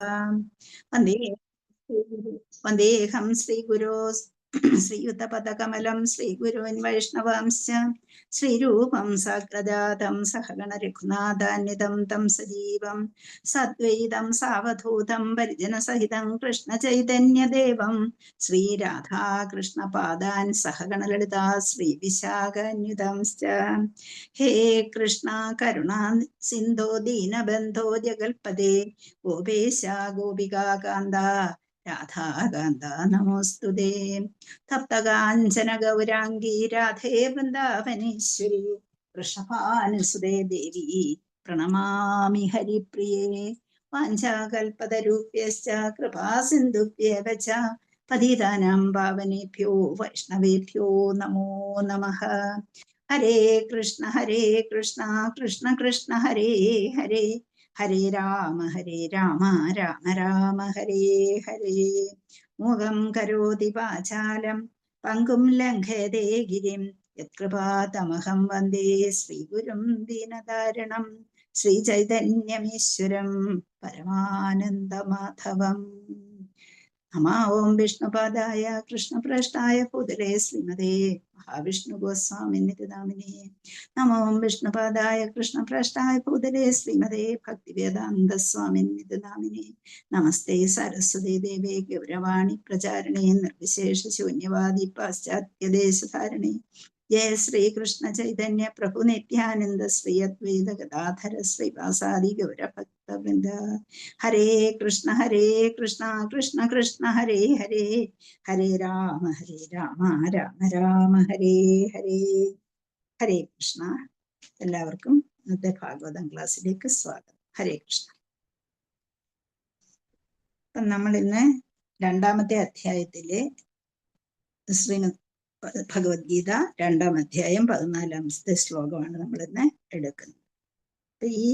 വന്ദേ വന്ദേഹം ശ്രീഗുരോ ശ്രീയുതപദകമലം ശ്രീഗുരുൻ വൈഷ്ണവാംശ്ച ശ്രീരൂപം സാഗ്രജാതം സഹഗണ രഘുനാഥാന്വിതം തം സജീവം സദ്വൈതം സാവധൂതം പരിജനസഹിതം കൃഷ്ണചൈതന്യദേവം ശ്രീരാധാകൃഷ്ണപാദാൻ സഹഗണ ലളിതാ ശ്രീവിശാഖാന്വിതംശ്ച. ഹേ കൃഷ്ണ കരുണാ സിന്ധോ ദീനബന്ധോ ജഗൽപദേ ഗോപേശ ഗോപികാകാന്ത രാധാകാന്ത നമോസ്തുതേ. തപ്തകാഞ്ചന ഗൗരാംഗീ രാധേ വൃന്ദാവനേശ്വരി വൃഷഭാനുസുതേ ദേവി പ്രണമാമി ഹരിപ്രിയേ. വാഞ്ചാകൽപതരൂപ്യശ്ച കൃപാസിന്ധുഭ്യേവ ച പതിതാനാം പാവനേഭ്യോ വൈഷ്ണവേഭ്യോ നമോ നമഃ. ഹരേ കൃഷ്ണ കൃഷ്ണ കൃഷ്ണ ഹരേ ഹരേ ഹരേ രാമ രാമ രാമ ഹരേ ഹരേ. മൂകം കരോതി വാചാലം പങ്കും ലംഘയതേ ഗിരിം യത്കൃപാതമഹം വന്ദേ ശ്രീഗുരും ദീനതാരിണം ശ്രീചൈതന്യമീശ്വരം പരമാനന്ദമാധവം. നമോ ഓം വിഷ്ണുപാദായ കൃഷ്ണപ്രേഷ്ഠായ ഭൂതലേ ശ്രീമതേ മഹാവിഷ്ണു ഗോസ്വാമിനിധിനാമിനേ. നമോ ഓം വിഷ്ണുപാദായ കൃഷ്ണപ്രേഷ്ഠായ ഭൂതലേ ശ്രീമതേ ഭക്തിവേദാന്ത സ്വാമിനിധിനാമിനേ. നമസ്തേ സരസ്വതീ ദേവേ ഗൗരവാണി പ്രചാരണേ നിർവിശേഷ ശൂന്യവാദി പാശ്ചാത്യദേശധാരണേ. ജയ ശ്രീകൃഷ്ണ ചൈതന്യ പ്രഭു നിത്യാനന്ദ ശ്രീ അദ്വൈത ഗദാധര ശ്രീവാസാദി ഗൗരഭക്തവൃന്ദ. ഹരേ കൃഷ്ണ കൃഷ്ണ കൃഷ്ണ ഹരേ ഹരേ ഹരേ രാമ രാമ രാമ ഹരേ ഹരേ. ഹരേ കൃഷ്ണ. എല്ലാവർക്കും ഇന്നത്തെ ഭാഗവതം ക്ലാസ്സിലേക്ക് സ്വാഗതം. ഹരേ കൃഷ്ണ. അപ്പം നമ്മൾ ഇന്ന് രണ്ടാമത്തെ അധ്യായത്തിലെ ശ്രീമദ് ഭഗവത്ഗീത 2-ാം അധ്യായം 14-ാമത്തെ ശ്ലോകമാണ് നമ്മൾ ഇന്ന് എടുക്കുന്നത്. ഈ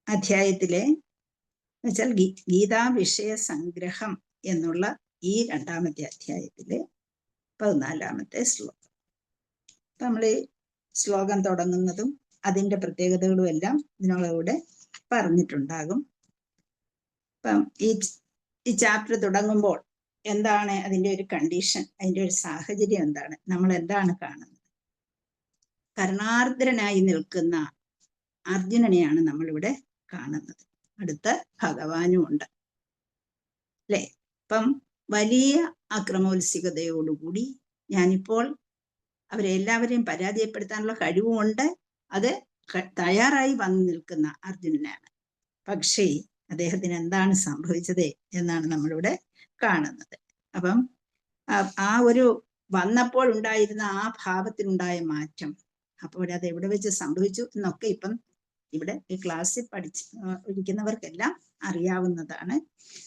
അധ്യായത്തിലെ എന്നുവെച്ചാൽ ഗീതാ വിഷയ സംഗ്രഹം എന്നുള്ള ഈ 2-ാമത്തെ അധ്യായത്തിലെ 14-ാമത്തെ ശ്ലോകം. നമ്മൾ ഈ ശ്ലോകം തുടങ്ങുന്നതും അതിൻ്റെ പ്രത്യേകതകളും എല്ലാം ഇതിനോടുകൂടെ പറഞ്ഞിട്ടുണ്ടാകും. അപ്പം ഈ ചാപ്റ്റർ തുടങ്ങുമ്പോൾ എന്താണ് അതിൻ്റെ ഒരു കണ്ടീഷൻ, അതിൻ്റെ ഒരു സാഹചര്യം എന്താണ്, നമ്മൾ എന്താണ് കാണുന്നത്? കരുണാർദ്രനായി നിൽക്കുന്ന അർജുനനെയാണ് നമ്മളിവിടെ കാണുന്നത്. അടുത്ത ഭഗവാനും ഉണ്ട് അല്ലേ. അപ്പം വലിയ അക്രമോത്സുകതയോടുകൂടി ഞാനിപ്പോൾ അവരെ എല്ലാവരെയും പരാജയപ്പെടുത്താനുള്ള കഴിവുമുണ്ട്, അത് തയ്യാറായി വന്നു നിൽക്കുന്ന അർജുനനാണ്. പക്ഷേ അദ്ദേഹത്തിന് എന്താണ് സംഭവിച്ചത് എന്നാണ് നമ്മളിവിടെ കാണുന്നത്. അപ്പം ആ ഒരു വന്നപ്പോൾ ഉണ്ടായിരുന്ന ആ ഭാവത്തിനുണ്ടായ മാറ്റം, അപ്പോൾ അത് എവിടെ വെച്ച് സംഭവിച്ചു എന്നൊക്കെ ഇപ്പം ഇവിടെ ഈ ക്ലാസ്സിൽ ഇരിക്കുന്നവർക്കെല്ലാം അറിയാവുന്നതാണ്.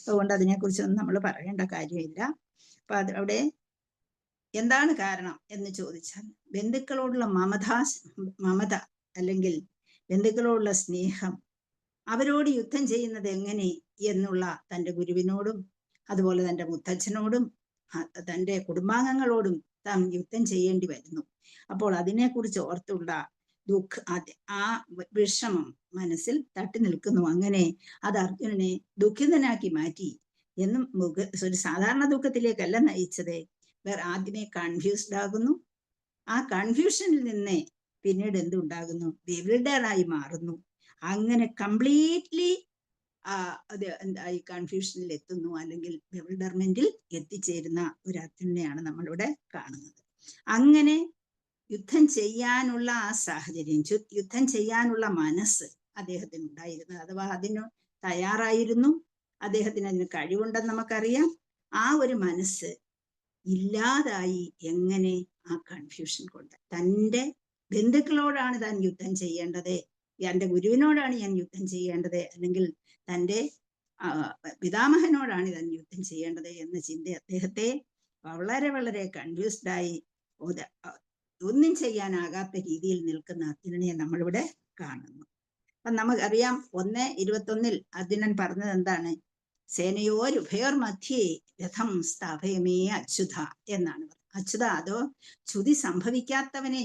അതുകൊണ്ട് അതിനെക്കുറിച്ചൊന്നും നമ്മൾ പറയേണ്ട കാര്യമില്ല. അപ്പൊ അവിടെ എന്താണ് കാരണം എന്ന് ചോദിച്ചാൽ, ബന്ധുക്കളോടുള്ള മമത അല്ലെങ്കിൽ ബന്ധുക്കളോടുള്ള സ്നേഹം, അവരോട് യുദ്ധം ചെയ്യുന്നത് എങ്ങനെ എന്നുള്ള തൻ്റെ ഗുരുവിനോടും അതുപോലെ തൻ്റെ മുത്തച്ഛനോടും തൻ്റെ കുടുംബാംഗങ്ങളോടും താൻ യുദ്ധം ചെയ്യേണ്ടി വരുന്നു. അപ്പോൾ അതിനെക്കുറിച്ച് ഓർത്തുള്ള ആ വിഷമം മനസ്സിൽ തട്ടി നിൽക്കുന്നു. അങ്ങനെ അത് അർജുനനെ ദുഃഖിതനാക്കി മാറ്റി. എന്നും ഒരു സാധാരണ ദുഃഖത്തിലേക്കല്ല നയിച്ചത്. ആദ്യമേ കൺഫ്യൂസ്ഡ് ആകുന്നു. ആ കൺഫ്യൂഷനിൽ നിന്ന് പിന്നീട് എന്തുണ്ടാകുന്നു? ബെവിൽഡറായി മാറുന്നു. അങ്ങനെ കംപ്ലീറ്റ്ലി അത് ഈ കൺഫ്യൂഷനിൽ എത്തുന്നു, അല്ലെങ്കിൽ ബെവിൽഡർമെന്റിൽ എത്തിച്ചേരുന്ന ഒരു അർജുനനെയാണ് നമ്മളിവിടെ കാണുന്നത്. അങ്ങനെ യുദ്ധം ചെയ്യാനുള്ള ആ സാഹചര്യം, യുദ്ധം ചെയ്യാനുള്ള മനസ്സ് അദ്ദേഹത്തിന് ഉണ്ടായിരുന്നു, അഥവാ അതിന് തയ്യാറായിരുന്നു. അദ്ദേഹത്തിന് അതിന് കഴിവുണ്ടെന്ന് നമുക്കറിയാം. ആ ഒരു മനസ്സ് ഇല്ലാതായി. എങ്ങനെ? ആ കൺഫ്യൂഷൻ കൊണ്ട്. തൻ്റെ ബന്ധുക്കളോടാണ് താൻ യുദ്ധം ചെയ്യേണ്ടത്, എൻ്റെ ഗുരുവിനോടാണ് ഞാൻ യുദ്ധം ചെയ്യേണ്ടത്, അല്ലെങ്കിൽ തൻ്റെ പിതാമഹനോടാണ് താൻ യുദ്ധം ചെയ്യേണ്ടത് എന്ന ചിന്ത അദ്ദേഹത്തെ വളരെ വളരെ കൺഫ്യൂസ്ഡായി ഒന്നും ചെയ്യാനാകാത്ത രീതിയിൽ നിൽക്കുന്ന അർജുനനെ നമ്മളിവിടെ കാണുന്നു. അപ്പം നമുക്കറിയാം 1:21 അർജുനൻ പറഞ്ഞത് എന്താണ്? സേനയോരുഭയോർ മധ്യേ രഥം സ്ഥാപയമേ അച്യുത എന്നാണ് പറഞ്ഞത്. അച്യുത, അതോ ചുതി സംഭവിക്കാത്തവനെ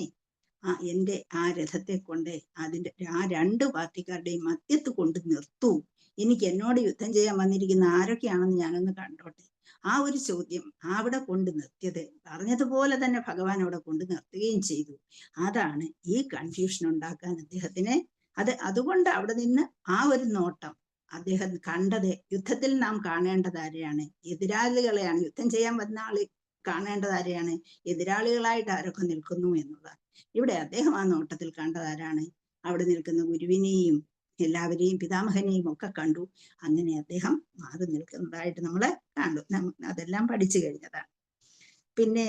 എൻ്റെ ആ രഥത്തെ കൊണ്ട് ആ 2 പാർട്ടിക്കാരുടെയും മധ്യത്ത് കൊണ്ട് നിർത്തൂ എനിക്ക് എന്നോട് യുദ്ധം ചെയ്യാൻ വന്നിരിക്കുന്ന ആരൊക്കെയാണെന്ന് ഞാനൊന്ന് കണ്ടോട്ടെ. ആ ഒരു ചോദ്യം അവിടെ കൊണ്ട് നിർത്തിയത് പറഞ്ഞതുപോലെ തന്നെ ഭഗവാൻ അവിടെ കൊണ്ട് നിർത്തുകയും ചെയ്തു. അതാണ് ഈ കൺഫ്യൂഷൻ ഉണ്ടാക്കാൻ അദ്ദേഹത്തിന് അതുകൊണ്ട് അവിടെ നിന്ന് ആ ഒരു നോട്ടം അദ്ദേഹം കണ്ടത്, യുദ്ധത്തിൽ നാം കാണേണ്ടത് ആരെയാണ്? എതിരാളികളെയാണ്. യുദ്ധം ചെയ്യാൻ വന്ന ആള് കാണേണ്ടത് ആരെയാണ്? എതിരാളികളായിട്ട് ആരൊക്കെ നിൽക്കുന്നു എന്നുള്ളതാണ്. ഇവിടെ അദ്ദേഹം ആ നോട്ടത്തിൽ കണ്ടത് ആരാണ്? അവിടെ നിൽക്കുന്ന ഗുരുവിനെയും എല്ലാവരെയും പിതാമഹനെയും ഒക്കെ കണ്ടു. അങ്ങനെ അദ്ദേഹം മാറി നിൽക്കുന്നതായിട്ട് നമ്മൾ കണ്ടു. അതെല്ലാം പഠിച്ചു കഴിഞ്ഞതാണ്. പിന്നെ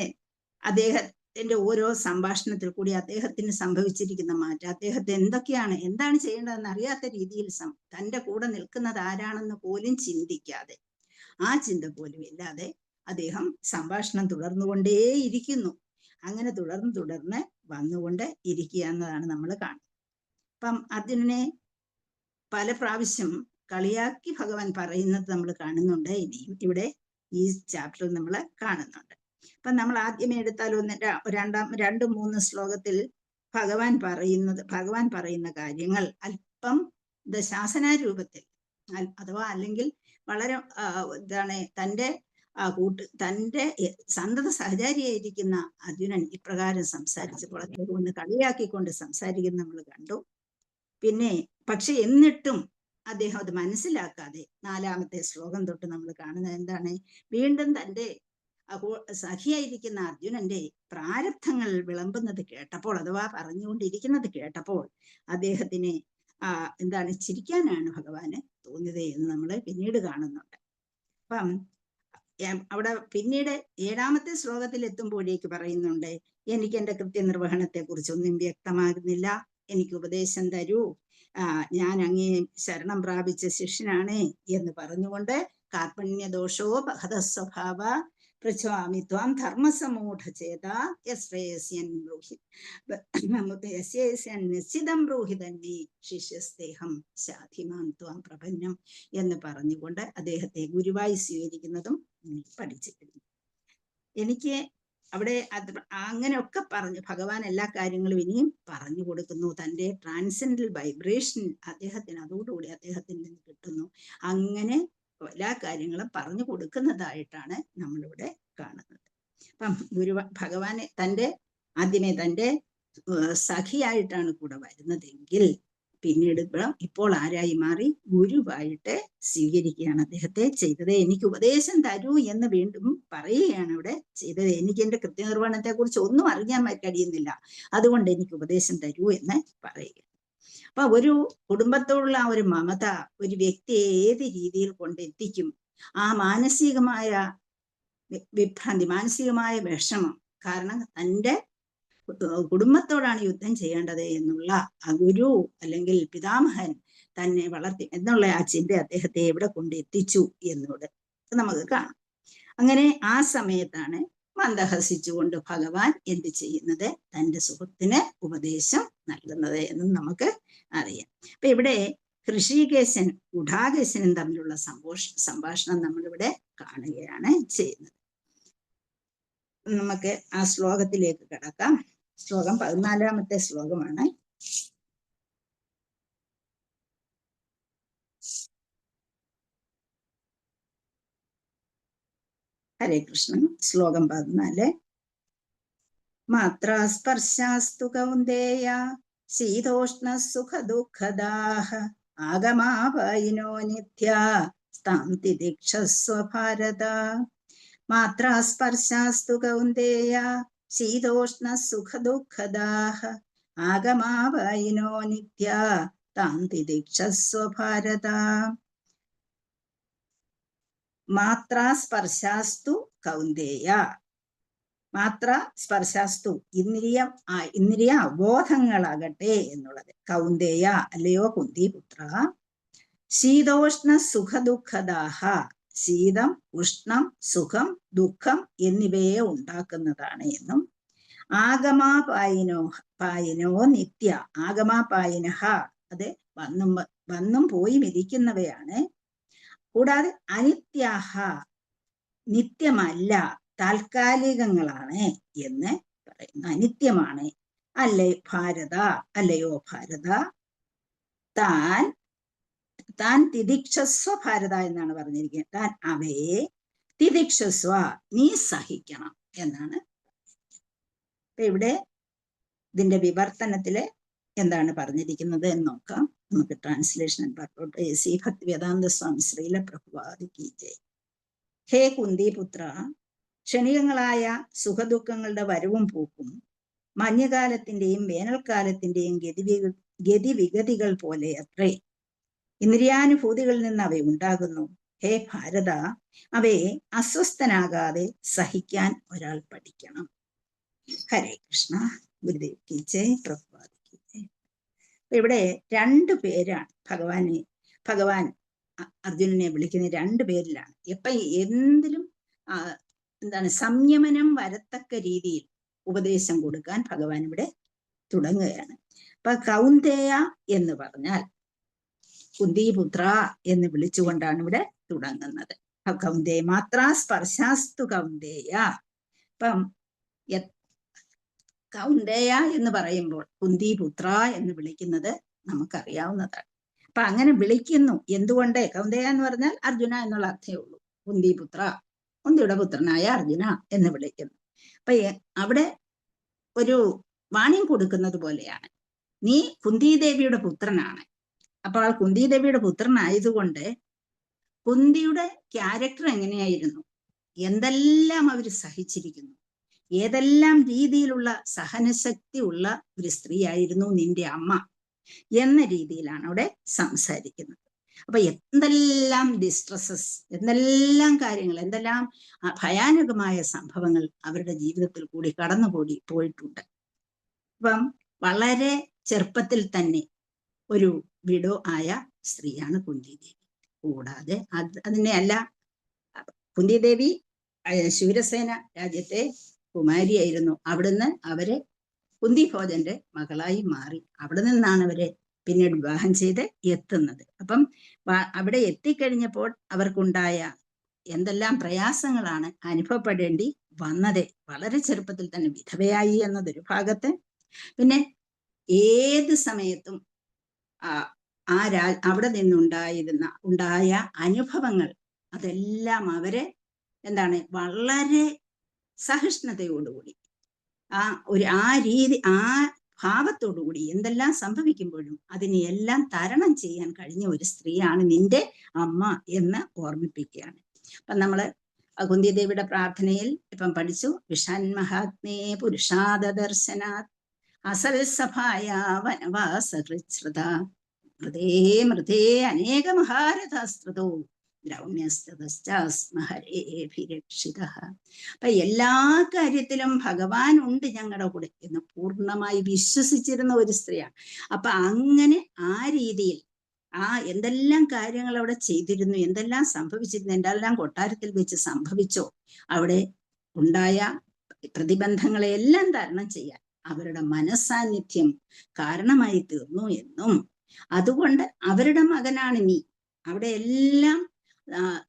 അദ്ദേഹത്തിന്റെ ഓരോ സംഭാഷണത്തിൽ കൂടി അദ്ദേഹത്തിന് സംഭവിച്ചിരിക്കുന്ന മാറ്റം, അദ്ദേഹത്തെ എന്താണ് ചെയ്യേണ്ടതെന്ന് അറിയാത്ത രീതിയിൽ തൻ്റെ കൂടെ നിൽക്കുന്നത് ആരാണെന്ന് പോലും ചിന്തിക്കാതെ, ആ ചിന്ത പോലും ഇല്ലാതെ അദ്ദേഹം സംഭാഷണം തുടർന്നുകൊണ്ടേയിരിക്കുന്നു. അങ്ങനെ തുടർന്ന് വന്നുകൊണ്ട് ഇരിക്കുക എന്നതാണ് നമ്മൾ കാണുന്നത്. അപ്പം അതിനെ പല പ്രാവശ്യം കളിയാക്കി ഭഗവാൻ പറയുന്നത് നമ്മൾ കാണുന്നുണ്ട്. ഇനിയും ഇവിടെ ഈ ചാപ്റ്ററിൽ നമ്മൾ കാണുന്നുണ്ട്. അപ്പൊ നമ്മൾ ആദ്യമേ എടുത്താൽ 2-3 ശ്ലോകത്തിൽ ഭഗവാൻ പറയുന്ന കാര്യങ്ങൾ അല്പം ശാസനാരൂപത്തിൽ, അഥവാ അല്ലെങ്കിൽ വളരെ തൻ്റെ സന്തത സഹചാരിയായിരിക്കുന്ന അർജുനൻ ഇപ്രകാരം സംസാരിച്ചപ്പോൾ അദ്ദേഹം ഒന്ന് കളിയാക്കിക്കൊണ്ട് സംസാരിക്കുന്നത് നമ്മൾ കണ്ടു. പിന്നെ പക്ഷെ എന്നിട്ടും അദ്ദേഹം അത് മനസ്സിലാക്കാതെ 4-ാമത്തെ ശ്ലോകം തൊട്ട് നമ്മൾ കാണുന്നത് എന്താണ്? വീണ്ടും തൻ്റെ സഖിയായിരിക്കുന്ന അർജുനന്റെ പ്രാരബ്ധങ്ങൾ വിളമ്പുന്നത് കേട്ടപ്പോൾ, അഥവാ പറഞ്ഞുകൊണ്ടിരിക്കുന്നത് കേട്ടപ്പോൾ അദ്ദേഹത്തിന് ചിരിക്കാനാണ് ഭഗവാന് തോന്നിയത് എന്ന് നമ്മൾ പിന്നീട് കാണുന്നുണ്ട്. അപ്പം അവിടെ പിന്നീട് 7-ാമത്തെ ശ്ലോകത്തിൽ എത്തുമ്പോഴേക്ക് പറയുന്നുണ്ട്, എനിക്ക് എൻ്റെ കൃത്യനിർവഹണത്തെ കുറിച്ചൊന്നും വ്യക്തമാകുന്നില്ല, എനിക്ക് ഉപദേശം തരൂ, ഞാൻ അങ്ങേ ശരണം പ്രാപിച്ച ശിഷ്യനാണ് എന്ന് പറഞ്ഞുകൊണ്ട് കാർപ്പണ്യദോഷോ ബഹത സ്വഭാവ പ്രച്ഛാമി ത്വാം ധർമ്മസമൂഢചേത നിശ്ചിതം ബ്രൂഹി തന്നെ ശിഷ്യസ്തേഹം ശാധിമാൻ ത്വാം പ്രപന്നം എന്ന് പറഞ്ഞുകൊണ്ട് അദ്ദേഹത്തെ ഗുരുവായി സ്വീകരിക്കുന്നതും പഠിച്ചിട്ടുണ്ട്. എനിക്ക് അവിടെ അങ്ങനെയൊക്കെ പറഞ്ഞു ഭഗവാൻ എല്ലാ കാര്യങ്ങളും ഇനിയും പറഞ്ഞു കൊടുക്കുന്നു. തൻ്റെ ട്രാൻസെൻഡൽ വൈബ്രേഷൻ അതോടുകൂടി അദ്ദേഹത്തിൽ നിന്ന് കിട്ടുന്നു. അങ്ങനെ എല്ലാ കാര്യങ്ങളും പറഞ്ഞു കൊടുക്കുന്നതായിട്ടാണ് നമ്മളിവിടെ കാണുന്നത്. അപ്പം ഭഗവാനെ ആദ്യമേ തൻ്റെ സഖിയായിട്ടാണ് കൂടെ വരുന്നതെങ്കിൽ പിന്നീട് ഇപ്പോൾ ആരായി മാറി? ഗുരുവായിട്ട് സ്വീകരിക്കുകയാണ് അദ്ദേഹത്തെ ചെയ്തത്. എനിക്ക് ഉപദേശം തരൂ എന്ന് വീണ്ടും പറയുകയാണ് ഇവിടെ ചെയ്തത്. എനിക്ക് എൻ്റെ കൃത്യനിർവഹണത്തെ കുറിച്ച് ഒന്നും അറിയാൻ കഴിയുന്നില്ല, അതുകൊണ്ട് എനിക്ക് ഉപദേശം തരൂ എന്ന് പറയുക. അപ്പൊ ഒരു കുടുംബത്തോടുള്ള ആ ഒരു മമത ഒരു വ്യക്തിയെ ഏത് രീതിയിൽ കൊണ്ടെത്തിക്കും? ആ മാനസികമായ വിഭ്രാന്തി, മാനസികമായ വിഷമം കാരണം തൻ്റെ കുടുംബത്തോടാണ് യുദ്ധം ചെയ്യേണ്ടത് എന്നുള്ള ആ ഗുരു അല്ലെങ്കിൽ പിതാമഹൻ തന്നെ വളർത്തി എന്നുള്ള ആ ചിന്ത അദ്ദേഹത്തെ എവിടെ കൊണ്ട് എത്തിച്ചു എന്നോട് നമുക്ക് കാണാം. അങ്ങനെ ആ സമയത്താണ് മന്ദഹസിച്ചുകൊണ്ട് ഭഗവാൻ എന്ത് ചെയ്യുന്നത്? തൻ്റെ സുഹൃത്തിന് ഉപദേശം നൽകുന്നത് എന്നും നമുക്ക് അറിയാം. അപ്പൊ ഇവിടെ ഋഷികേശൻ ഗുഡാകേശനും തമ്മിലുള്ള സംഭാഷണം നമ്മളിവിടെ കാണുകയാണ് ചെയ്യുന്നത്. നമുക്ക് ആ ശ്ലോകത്തിലേക്ക് കിടക്കാം. ശ്ലോകം 14-ാമത്തെ ശ്ലോകമാണ്. ഹരേ കൃഷ്ണ. ശ്ലോകം 14. മാത്രാ സ്പർശാസ്തു കൗന്ദേയ ശീതോഷ്ണ സുഖ ദുഃഖദാഃ ആഗമാപായിനോ നിത്യാ സ്ഥാം തിദിക്ഷസ്വ ഭാരത. മാത്രാ സ്പർശാസ്തു കൗന്ദേയ ശീതോഷ്ണ സുഖ ദുഃഖദാഃ ആഗമാപായിനോ നിത്യാ താം തിദിക്ഷസ്വ ഭാരത. മാത്രാ സ്പർശാസ്തു കൗന്ദേയ. മാത്ര സ്പർശാസ്തു ഇന്ദ്രിയ അവബോധങ്ങളാകട്ടെ എന്നുള്ളത്. കൗന്ദേയ അല്ലയോ കുന്തിപുത്ര. ശീതോഷ്ണ സുഖദുഃഖദാഹ. ശീതം, ഉഷ്ണം, സുഖം, ദുഃഖം എന്നിവയെ ഉണ്ടാക്കുന്നതാണ് എന്നും. ആഗമാപായിനോ നിത്യ. ആഗമാപായിനഹ അത് വന്നും പോയി ഇരിക്കുന്നവയാണ്. കൂടാതെ അനിത്യാഹ നിത്യമല്ല, താൽക്കാലികങ്ങളാണ് എന്ന് പറയുന്നു. അനിത്യമാണ്. അല്ലയോ ഭാരത, താൻ താൻ തിദിക്ഷസ്വ ഭാരത എന്നാണ് പറഞ്ഞിരിക്കുന്നത്. താൻ അവയെ തിദിക്ഷസ്വ, നീ സഹിക്കണം എന്നാണ്. ഇവിടെ ഇതിന്റെ വിവർത്തനത്തില് എന്താണ് പറഞ്ഞിരിക്കുന്നത് എന്ന് നോക്കാം. നമുക്ക് ട്രാൻസ്ലേഷൻ പറഞ്ഞോട്ട്. ശ്രീ ഭക്തിവേദാന്ത സ്വാമി ശ്രീല പ്രഭുപാദി കി ജയ്. ഹേ കുന്തിപുത്ര, ക്ഷണികങ്ങളായ സുഖദുഃഖങ്ങളുടെ വരവും പോക്കും മഞ്ഞുകാലത്തിന്റെയും വേനൽക്കാലത്തിന്റെയും ഗതിവിഗതികൾ പോലെ അത്രേ. ഇന്ദ്രിയാനുഭൂതികളിൽ നിന്ന് അവ ഉണ്ടാകുന്നു. ഹേ ഭാരത, അവയെ അസ്വസ്ഥനാകാതെ സഹിക്കാൻ ഒരാൾ പഠിക്കണം. ഹരേ കൃഷ്ണ. ഗുരുദേവ് കി ജയ്, പ്രഭുപാദ് കി ജയ്. ഇവിടെ രണ്ടു പേരാണ് ഭഗവാൻ അർജുനനെ വിളിക്കുന്ന രണ്ടു പേരിലാണ്. എപ്പ എന്തിലും എന്താണ് സംയമനം വരത്തക്ക രീതിയിൽ ഉപദേശം കൊടുക്കാൻ ഭഗവാൻ ഇവിടെ തുടങ്ങുകയാണ്. അപ്പൊ കൗന്ദേയ എന്ന് പറഞ്ഞാൽ കുന്തിപുത്ര എന്ന് വിളിച്ചുകൊണ്ടാണ് ഇവിടെ തുടങ്ങുന്നത്. കൗന്ദേയ മാത്ര സ്പർശാസ്തു കൗന്ദേയ. അപ്പം കൗന്ദേയ എന്ന് പറയുമ്പോൾ കുന്തിപുത്ര എന്ന് വിളിക്കുന്നത് നമുക്കറിയാവുന്നതാണ്. അപ്പൊ അങ്ങനെ വിളിക്കുന്നു. എന്തുകൊണ്ട്? കൗന്ദേയ എന്ന് പറഞ്ഞാൽ അർജുന എന്നുള്ള അർത്ഥമേ ഉള്ളൂ. കുന്തിപുത്ര, കുന്തിയുടെ പുത്രനായ അർജുന എന്ന് വിളിക്കുന്നു. അപ്പൊ അവിടെ ഒരു വാണിയം കൊടുക്കുന്നത് പോലെയാണ്. നീ കുന്തിദേവിയുടെ പുത്രനാണ്. അപ്പോൾ കുന്തിദേവിയുടെ പുത്രനായതുകൊണ്ട് കുന്തിയുടെ ക്യാരക്ടർ എങ്ങനെയായിരുന്നു, എന്തെല്ലാം അവർ സഹിച്ചിരിക്കുന്നു, ഏതെല്ലാം രീതിയിലുള്ള സഹനശക്തി ഉള്ള ഒരു സ്ത്രീയായിരുന്നു നിന്റെ അമ്മ എന്ന രീതിയിലാണ് അവിടെ സംസാരിക്കുന്നത്. അപ്പൊ എന്തെല്ലാം ഡിസ്ട്രസസ്, എന്തെല്ലാം കാര്യങ്ങൾ, എന്തെല്ലാം ഭയാനകമായ സംഭവങ്ങൾ അവരുടെ ജീവിതത്തിൽ കൂടി പോയിട്ടുണ്ട്. അപ്പം വളരെ ചെറുപ്പത്തിൽ തന്നെ ഒരു വിഡോ ആയ സ്ത്രീയാണ് കുന്തിദേവി. കൂടാതെ അതിനെയല്ല, കുന്തിദേവി ശൂരസേന രാജ്യത്തെ കുമാരിയായിരുന്നു. അവിടുന്ന് അവരെ കുന്തിഭോജന്റെ മകളായി മാറി. അവിടെ നിന്നാണ് അവരെ പിന്നീട് വിവാഹം ചെയ്ത് എത്തുന്നത്. അപ്പം അവിടെ എത്തിക്കഴിഞ്ഞപ്പോൾ അവർക്കുണ്ടായ എന്തെല്ലാം പ്രയാസങ്ങളാണ് അനുഭവപ്പെടേണ്ടി വന്നത്. വളരെ ചെറുപ്പത്തിൽ തന്നെ വിധവയായി എന്നതൊരു ഭാഗത്ത്. പിന്നെ ഏത് സമയത്തും അവിടെ ഉണ്ടായ അനുഭവങ്ങൾ അതെല്ലാം അവരെ എന്താണ് വളരെ സഹിഷ്ണുതയോടുകൂടി ആ ഭാവത്തോടുകൂടി എന്തെല്ലാം സംഭവിക്കുമ്പോഴും അതിനെയെല്ലാം തരണം ചെയ്യാൻ കഴിഞ്ഞ ഒരു സ്ത്രീയാണ് നിന്റെ അമ്മ എന്ന് ഓർമ്മിപ്പിക്കുകയാണ്. അപ്പൊ നമ്മള് കുന്തിദേവിയുടെ പ്രാർത്ഥനയിൽ ഇപ്പം പഠിച്ചു. വിഷാൻമഹാത്മേ പുരുഷാദ ദർശനാത് അസൽസഭായ വനവാസൃത മൃതേ മൃതേ അനേക മഹാരഥാസ്ത്രതോ ദ്രൗണ്യസ്തശ്ചാസ്മഹരേഭിരക്ഷിത. അപ്പൊ എല്ലാ കാര്യത്തിലും ഭഗവാൻ ഉണ്ട് ഞങ്ങളുടെ കൂടെ എന്ന് പൂർണ്ണമായി വിശ്വസിച്ചിരുന്ന ഒരു സ്ത്രീയാണ്. അപ്പൊ അങ്ങനെ ആ രീതിയിൽ എന്തെല്ലാം കാര്യങ്ങൾ അവിടെ ചെയ്തിരുന്നു, എന്തെല്ലാം സംഭവിച്ചിരുന്നു, എന്തെല്ലാം കൊട്ടാരത്തിൽ വെച്ച് സംഭവിച്ചോ, അവിടെ ഉണ്ടായ പ്രതിബന്ധങ്ങളെല്ലാം തരണം ചെയ്യാൻ അവരുടെ മനസ്സാന്നിധ്യം കാരണമായി തീർന്നു എന്നും, അതുകൊണ്ട് അവരുടെ മകനാണ് നീ, അവിടെ എല്ലാം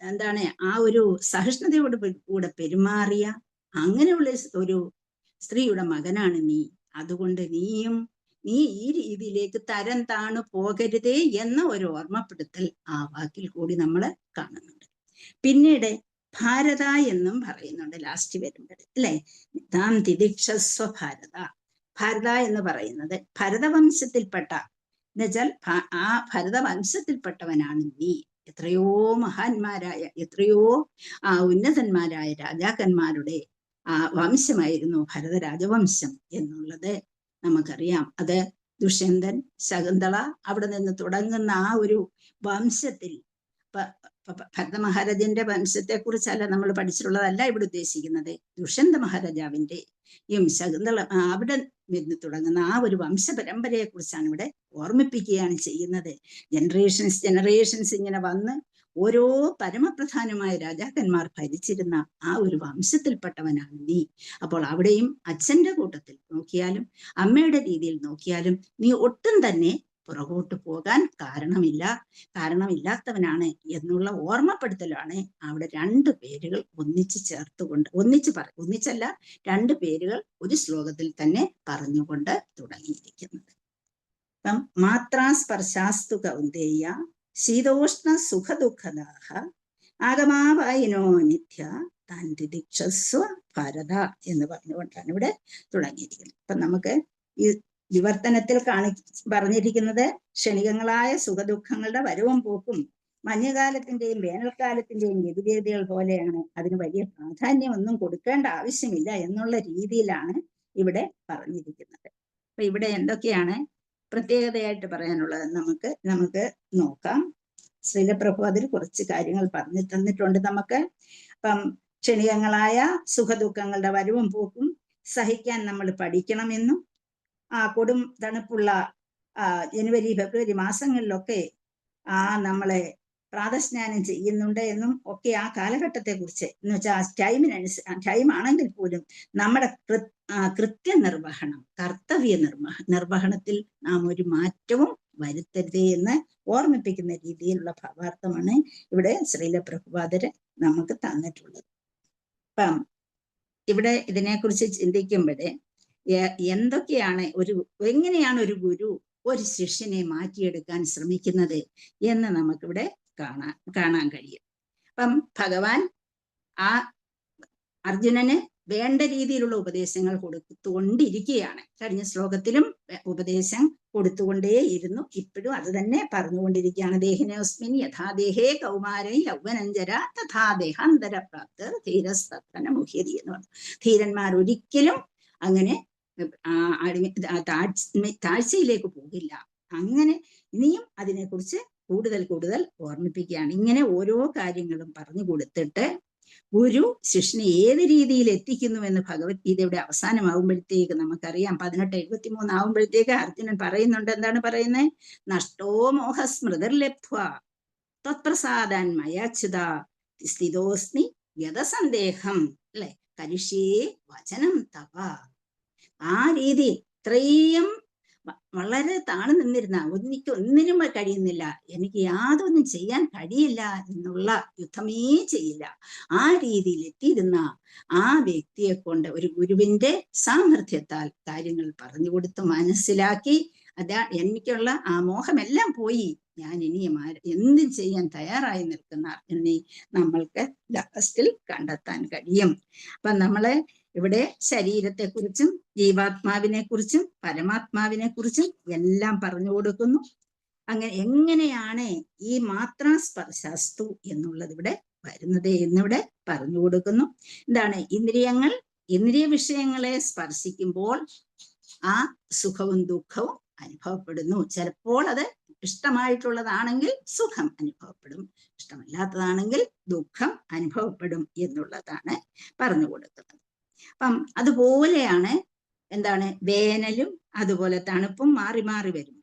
എന്താണ് ആ ഒരു സഹിഷ്ണുതയോട് കൂടെ പെരുമാറിയ അങ്ങനെയുള്ള ഒരു സ്ത്രീയുടെ മകനാണ് നീ. അതുകൊണ്ട് നീ ഈ രീതിയിലേക്ക് തരം താണു പോകരുതേ എന്ന ഒരു ഓർമ്മപ്പെടുത്തൽ ആ വാക്കിൽ കൂടി നമ്മൾ കാണുന്നുണ്ട്. പിന്നീട് ഭാരത എന്നും പറയുന്നുണ്ട് ലാസ്റ്റ് വരുമ്പോൾ, അല്ലെ? താം തിദിക്ഷസ്വ ഭാരത. ഭാരത എന്ന് പറയുന്നത് ഭരതവംശത്തിൽപ്പെട്ട, എന്നുവെച്ചാൽ ആ ഭരതവംശത്തിൽപ്പെട്ടവനാണ് നീ. എത്രയോ മഹാന്മാരായ, എത്രയോ ഉന്നതന്മാരായ രാജാക്കന്മാരുടെ വംശമായിരുന്നു ഭരത രാജവംശം എന്നുള്ളത് നമുക്കറിയാം. അത് ദുഷ്യന്തൻ, ശകുന്തള, അവിടെ നിന്ന് തുടങ്ങുന്ന ആ ഒരു വംശത്തിൽ ഭരത മഹാരാജന്റെ വംശത്തെ കുറിച്ചല്ല നമ്മൾ പഠിച്ചിട്ടുള്ളതല്ല ഇവിടെ ഉദ്ദേശിക്കുന്നത്. ദുഷ്യന്ത മഹാരാജാവിന്റെയും ശകുന്തള അവിടെ നിന്ന് തുടങ്ങുന്ന ആ ഒരു വംശപരമ്പരയെ കുറിച്ചാണ് ഇവിടെ ഓർമ്മിപ്പിക്കുകയാണ് ചെയ്യുന്നത്. ജനറേഷൻസ് ഇങ്ങനെ വന്ന് ഓരോ പരമപ്രധാനമായ രാജാക്കന്മാർ ഭരിച്ചിരുന്ന ആ ഒരു വംശത്തിൽപ്പെട്ടവനാണ് നീ. അപ്പോൾ അവിടെയും അച്ഛന്റെ കൂട്ടത്തിൽ നോക്കിയാലും അമ്മയുടെ രീതിയിൽ നോക്കിയാലും നീ ഒട്ടും തന്നെ പുറകോട്ട് പോകാൻ കാരണമില്ലാത്തവനാണ് എന്നുള്ള ഓർമ്മപ്പെടുത്തലാണ് അവിടെ രണ്ട് പേരുകൾ ഒന്നിച്ച് ചേർത്തുകൊണ്ട്, ഒന്നിച്ചല്ല, രണ്ട് പേരുകൾ ഒരു ശ്ലോകത്തിൽ തന്നെ പറഞ്ഞുകൊണ്ട് തുടങ്ങിയിരിക്കുന്നത്. അപ്പം മാത്രാ സ്പർശാസ്തു കൗന്ദേയ ശീതോഷ്ണ സുഖദുഃഖദാഹ ആഗമാവായിനോ നിത്യ താൻ തിദിക്ഷസ്വ ഭാരത എന്ന് പറഞ്ഞുകൊണ്ടാണ് ഇവിടെ തുടങ്ങിയിരിക്കുന്നത്. അപ്പൊ നമുക്ക് ഈ വിവർത്തനത്തിൽ പറഞ്ഞിരിക്കുന്നത് ക്ഷണികങ്ങളായ സുഖദുഃഖങ്ങളുടെ വരവും പോക്കും മഞ്ഞുകാലത്തിന്റെയും വേനൽക്കാലത്തിന്റെയും ഗതിവേദികൾ പോലെയാണ്. അതിന് വലിയ പ്രാധാന്യമൊന്നും കൊടുക്കേണ്ട ആവശ്യമില്ല എന്നുള്ള രീതിയിലാണ് ഇവിടെ പറഞ്ഞിരിക്കുന്നത്. അപ്പൊ ഇവിടെ എന്തൊക്കെയാണ് പ്രത്യേകതയായിട്ട് പറയാനുള്ളത് നമുക്ക് നോക്കാം. ശ്രീലപ്രഭുപാദർ കുറച്ച് കാര്യങ്ങൾ പറഞ്ഞു തന്നിട്ടുണ്ട് നമുക്ക്. അപ്പം ക്ഷണികങ്ങളായ സുഖദുഃഖങ്ങളുടെ വരവും പോക്കും സഹിക്കാൻ നമ്മൾ പഠിക്കണമെന്നും കൊടും തണുപ്പുള്ള ജനുവരി ഫെബ്രുവരി മാസങ്ങളിലൊക്കെ നമ്മളെ പ്രാതസ്നാനം ചെയ്യുന്നുണ്ട് എന്നും ഒക്കെ ആ കാലഘട്ടത്തെ കുറിച്ച് എന്ന് വെച്ചാൽ ടൈം ആണെങ്കിൽ പോലും നമ്മുടെ കർത്തവ്യ നിർവഹണത്തിൽ നാം ഒരു മാറ്റവും വരുത്തരുതേ എന്ന് ഓർമ്മിപ്പിക്കുന്ന രീതിയിലുള്ള ഭാവാർത്ഥമാണ് ഇവിടെ ശ്രീലപ്രഭുപാദര് നമുക്ക് തന്നിട്ടുള്ളത്. അപ്പം ഇവിടെ ഇതിനെക്കുറിച്ച് ചിന്തിക്കുമ്പോഴേ എന്തൊക്കെയാണ് എങ്ങനെയാണ് ഒരു ഗുരു ഒരു ശിഷ്യനെ മാറ്റിയെടുക്കാൻ ശ്രമിക്കുന്നത് എന്ന് നമുക്കിവിടെ കാണാൻ കഴിയും. അപ്പം ഭഗവാൻ അർജുനന് വേണ്ട രീതിയിലുള്ള ഉപദേശങ്ങൾ കൊടുത്തുകൊണ്ടിരിക്കുകയാണ്. കഴിഞ്ഞ ശ്ലോകത്തിലും ഉപദേശം കൊടുത്തുകൊണ്ടേയിരുന്നു, ഇപ്പോഴും അത് തന്നെ പറഞ്ഞുകൊണ്ടിരിക്കുകയാണ്. ദേഹിനോസ്മിൻ യഥാദേഹേ കൗമാരൈ യൗവനഞ്ചര തഥാ ദേഹാന്തരപ്രാപ്തർ ധീരസ്തന മുഹ്യതി എന്ന് പറഞ്ഞു. ധീരന്മാർ ഒരിക്കലും അങ്ങനെ താഴ്ചയിലേക്ക് പോകില്ല. അങ്ങനെ ഇനിയും അതിനെക്കുറിച്ച് കൂടുതൽ ഓർമ്മിപ്പിക്കുകയാണ്. ഇങ്ങനെ ഓരോ കാര്യങ്ങളും പറഞ്ഞു കൊടുത്തിട്ട് ഗുരു ശിഷ്യനെ ഏത് രീതിയിൽ എത്തിക്കുന്നു എന്ന് ഭഗവത്ഗീതയുടെ അവസാനമാകുമ്പോഴത്തേക്ക് നമുക്കറിയാം. 18:73 ആകുമ്പോഴത്തേക്ക് അർജുനൻ പറയുന്നുണ്ട്. എന്താണ് പറയുന്നത്? നഷ്ടോ മോഹസ്മൃതിർലബ്ധ്വാ ത്വത്പ്രസാദാൻ മയാച്യുത സ്ഥിതോസ്മി യഥസന്ദേഹം അല്ലെ കരിഷ്യേ വചനം തവ. ആ രീതി ഇത്രയും വളരെ താണു നിന്നിരുന്ന ഒന്നിനും കഴിയുന്നില്ല, എനിക്ക് യാതൊന്നും ചെയ്യാൻ കഴിയില്ല എന്നുള്ള യുദ്ധമേ ചെയ്യില്ല, ആ രീതിയിൽ എത്തിയിരുന്ന ആ വ്യക്തിയെ കൊണ്ട് ഒരു ഗുരുവിന്റെ സാമർഥ്യത്താൽ കാര്യങ്ങൾ പറഞ്ഞു കൊടുത്ത് മനസ്സിലാക്കി എനിക്കുള്ള ആ മോഹമെല്ലാം പോയി, ഞാൻ ഇനിയും എന്തും ചെയ്യാൻ തയ്യാറായി നിൽക്കുന്ന എന്നെ നമ്മൾക്ക് ലാസ്റ്റിൽ കണ്ടെത്താൻ കഴിയും. അപ്പൊ നമ്മള് ഇവിടെ ശരീരത്തെക്കുറിച്ചും ജീവാത്മാവിനെ കുറിച്ചും പരമാത്മാവിനെ കുറിച്ചും എല്ലാം പറഞ്ഞു കൊടുക്കുന്നു. അങ്ങനെ എങ്ങനെയാണ് ഈ മാത്രാ സ്പർശാസ്തു എന്നുള്ളത് ഇവിടെ വരുന്നത് എന്നിവിടെ പറഞ്ഞു കൊടുക്കുന്നു. എന്താണ്? ഇന്ദ്രിയ വിഷയങ്ങളെ സ്പർശിക്കുമ്പോൾ ആ സുഖവും ദുഃഖവും അനുഭവപ്പെടുന്നു. ചിലപ്പോൾ അത് ഇഷ്ടമായിട്ടുള്ളതാണെങ്കിൽ സുഖം അനുഭവപ്പെടും, ഇഷ്ടമല്ലാത്തതാണെങ്കിൽ ദുഃഖം അനുഭവപ്പെടും എന്നുള്ളതാണ് പറഞ്ഞു കൊടുക്കുന്നത്. അപ്പം അതുപോലെയാണ് എന്താണ് വേനലും അതുപോലെ തണുപ്പും മാറി മാറി വരും.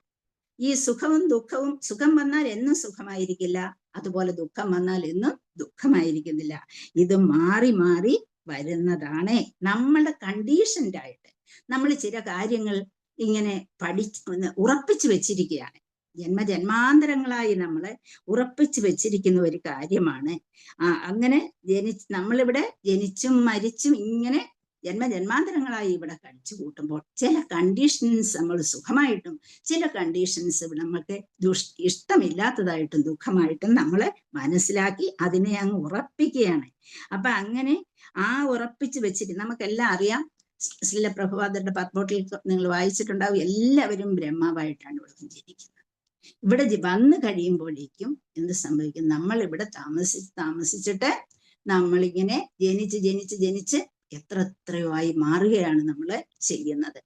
ഈ സുഖവും ദുഃഖവും, സുഖം വന്നാൽ എന്നും സുഖമായിരിക്കില്ല, അതുപോലെ ദുഃഖം വന്നാൽ എന്നും ദുഃഖമായിരിക്കുന്നില്ല. ഇത് മാറി മാറി വരുന്നതാണ്. നമ്മളുടെ കണ്ടീഷൻഡായിട്ട് നമ്മൾ ചില കാര്യങ്ങൾ ഇങ്ങനെ ഉറപ്പിച്ചു വെച്ചിരിക്കുകയാണ്. ജന്മജന്മാന്തരങ്ങളായി നമ്മളെ ഉറപ്പിച്ചു വെച്ചിരിക്കുന്ന ഒരു കാര്യമാണ്. അങ്ങനെ നമ്മളിവിടെ ജനിച്ചും മരിച്ചും ഇങ്ങനെ ജന്മജന്മാന്തരങ്ങളായി ഇവിടെ കഴിച്ചു കൂട്ടുമ്പോൾ ചില കണ്ടീഷൻസ് നമ്മൾ സുഖമായിട്ടും ചില കണ്ടീഷൻസ് നമുക്ക് ഇഷ്ടമില്ലാത്തതായിട്ടും ദുഃഖമായിട്ടും നമ്മളെ മനസ്സിലാക്കി അതിനെ അങ്ങ് ഉറപ്പിക്കുകയാണ്. അപ്പൊ അങ്ങനെ ആ ഉറപ്പിച്ചു വെച്ചിട്ട് നമുക്കെല്ലാം അറിയാം. ശ്രീലപ്രഭുപാദരുടെ പത്മോട്ടിൽ നിങ്ങൾ വായിച്ചിട്ടുണ്ടാവും, എല്ലാവരും ബ്രഹ്മാവായിട്ടാണ് ഇവിടെ ജനിക്കുന്നത്. ഇവിടെ വന്നു കഴിയുമ്പോഴേക്കും എന്ത് സംഭവിക്കും? നമ്മൾ ഇവിടെ താമസിച്ചിട്ട് നമ്മളിങ്ങനെ ജനിച്ച് എത്രയോ ആയി മാറുകയാണ് നമ്മൾ ചെയ്യുന്നത്.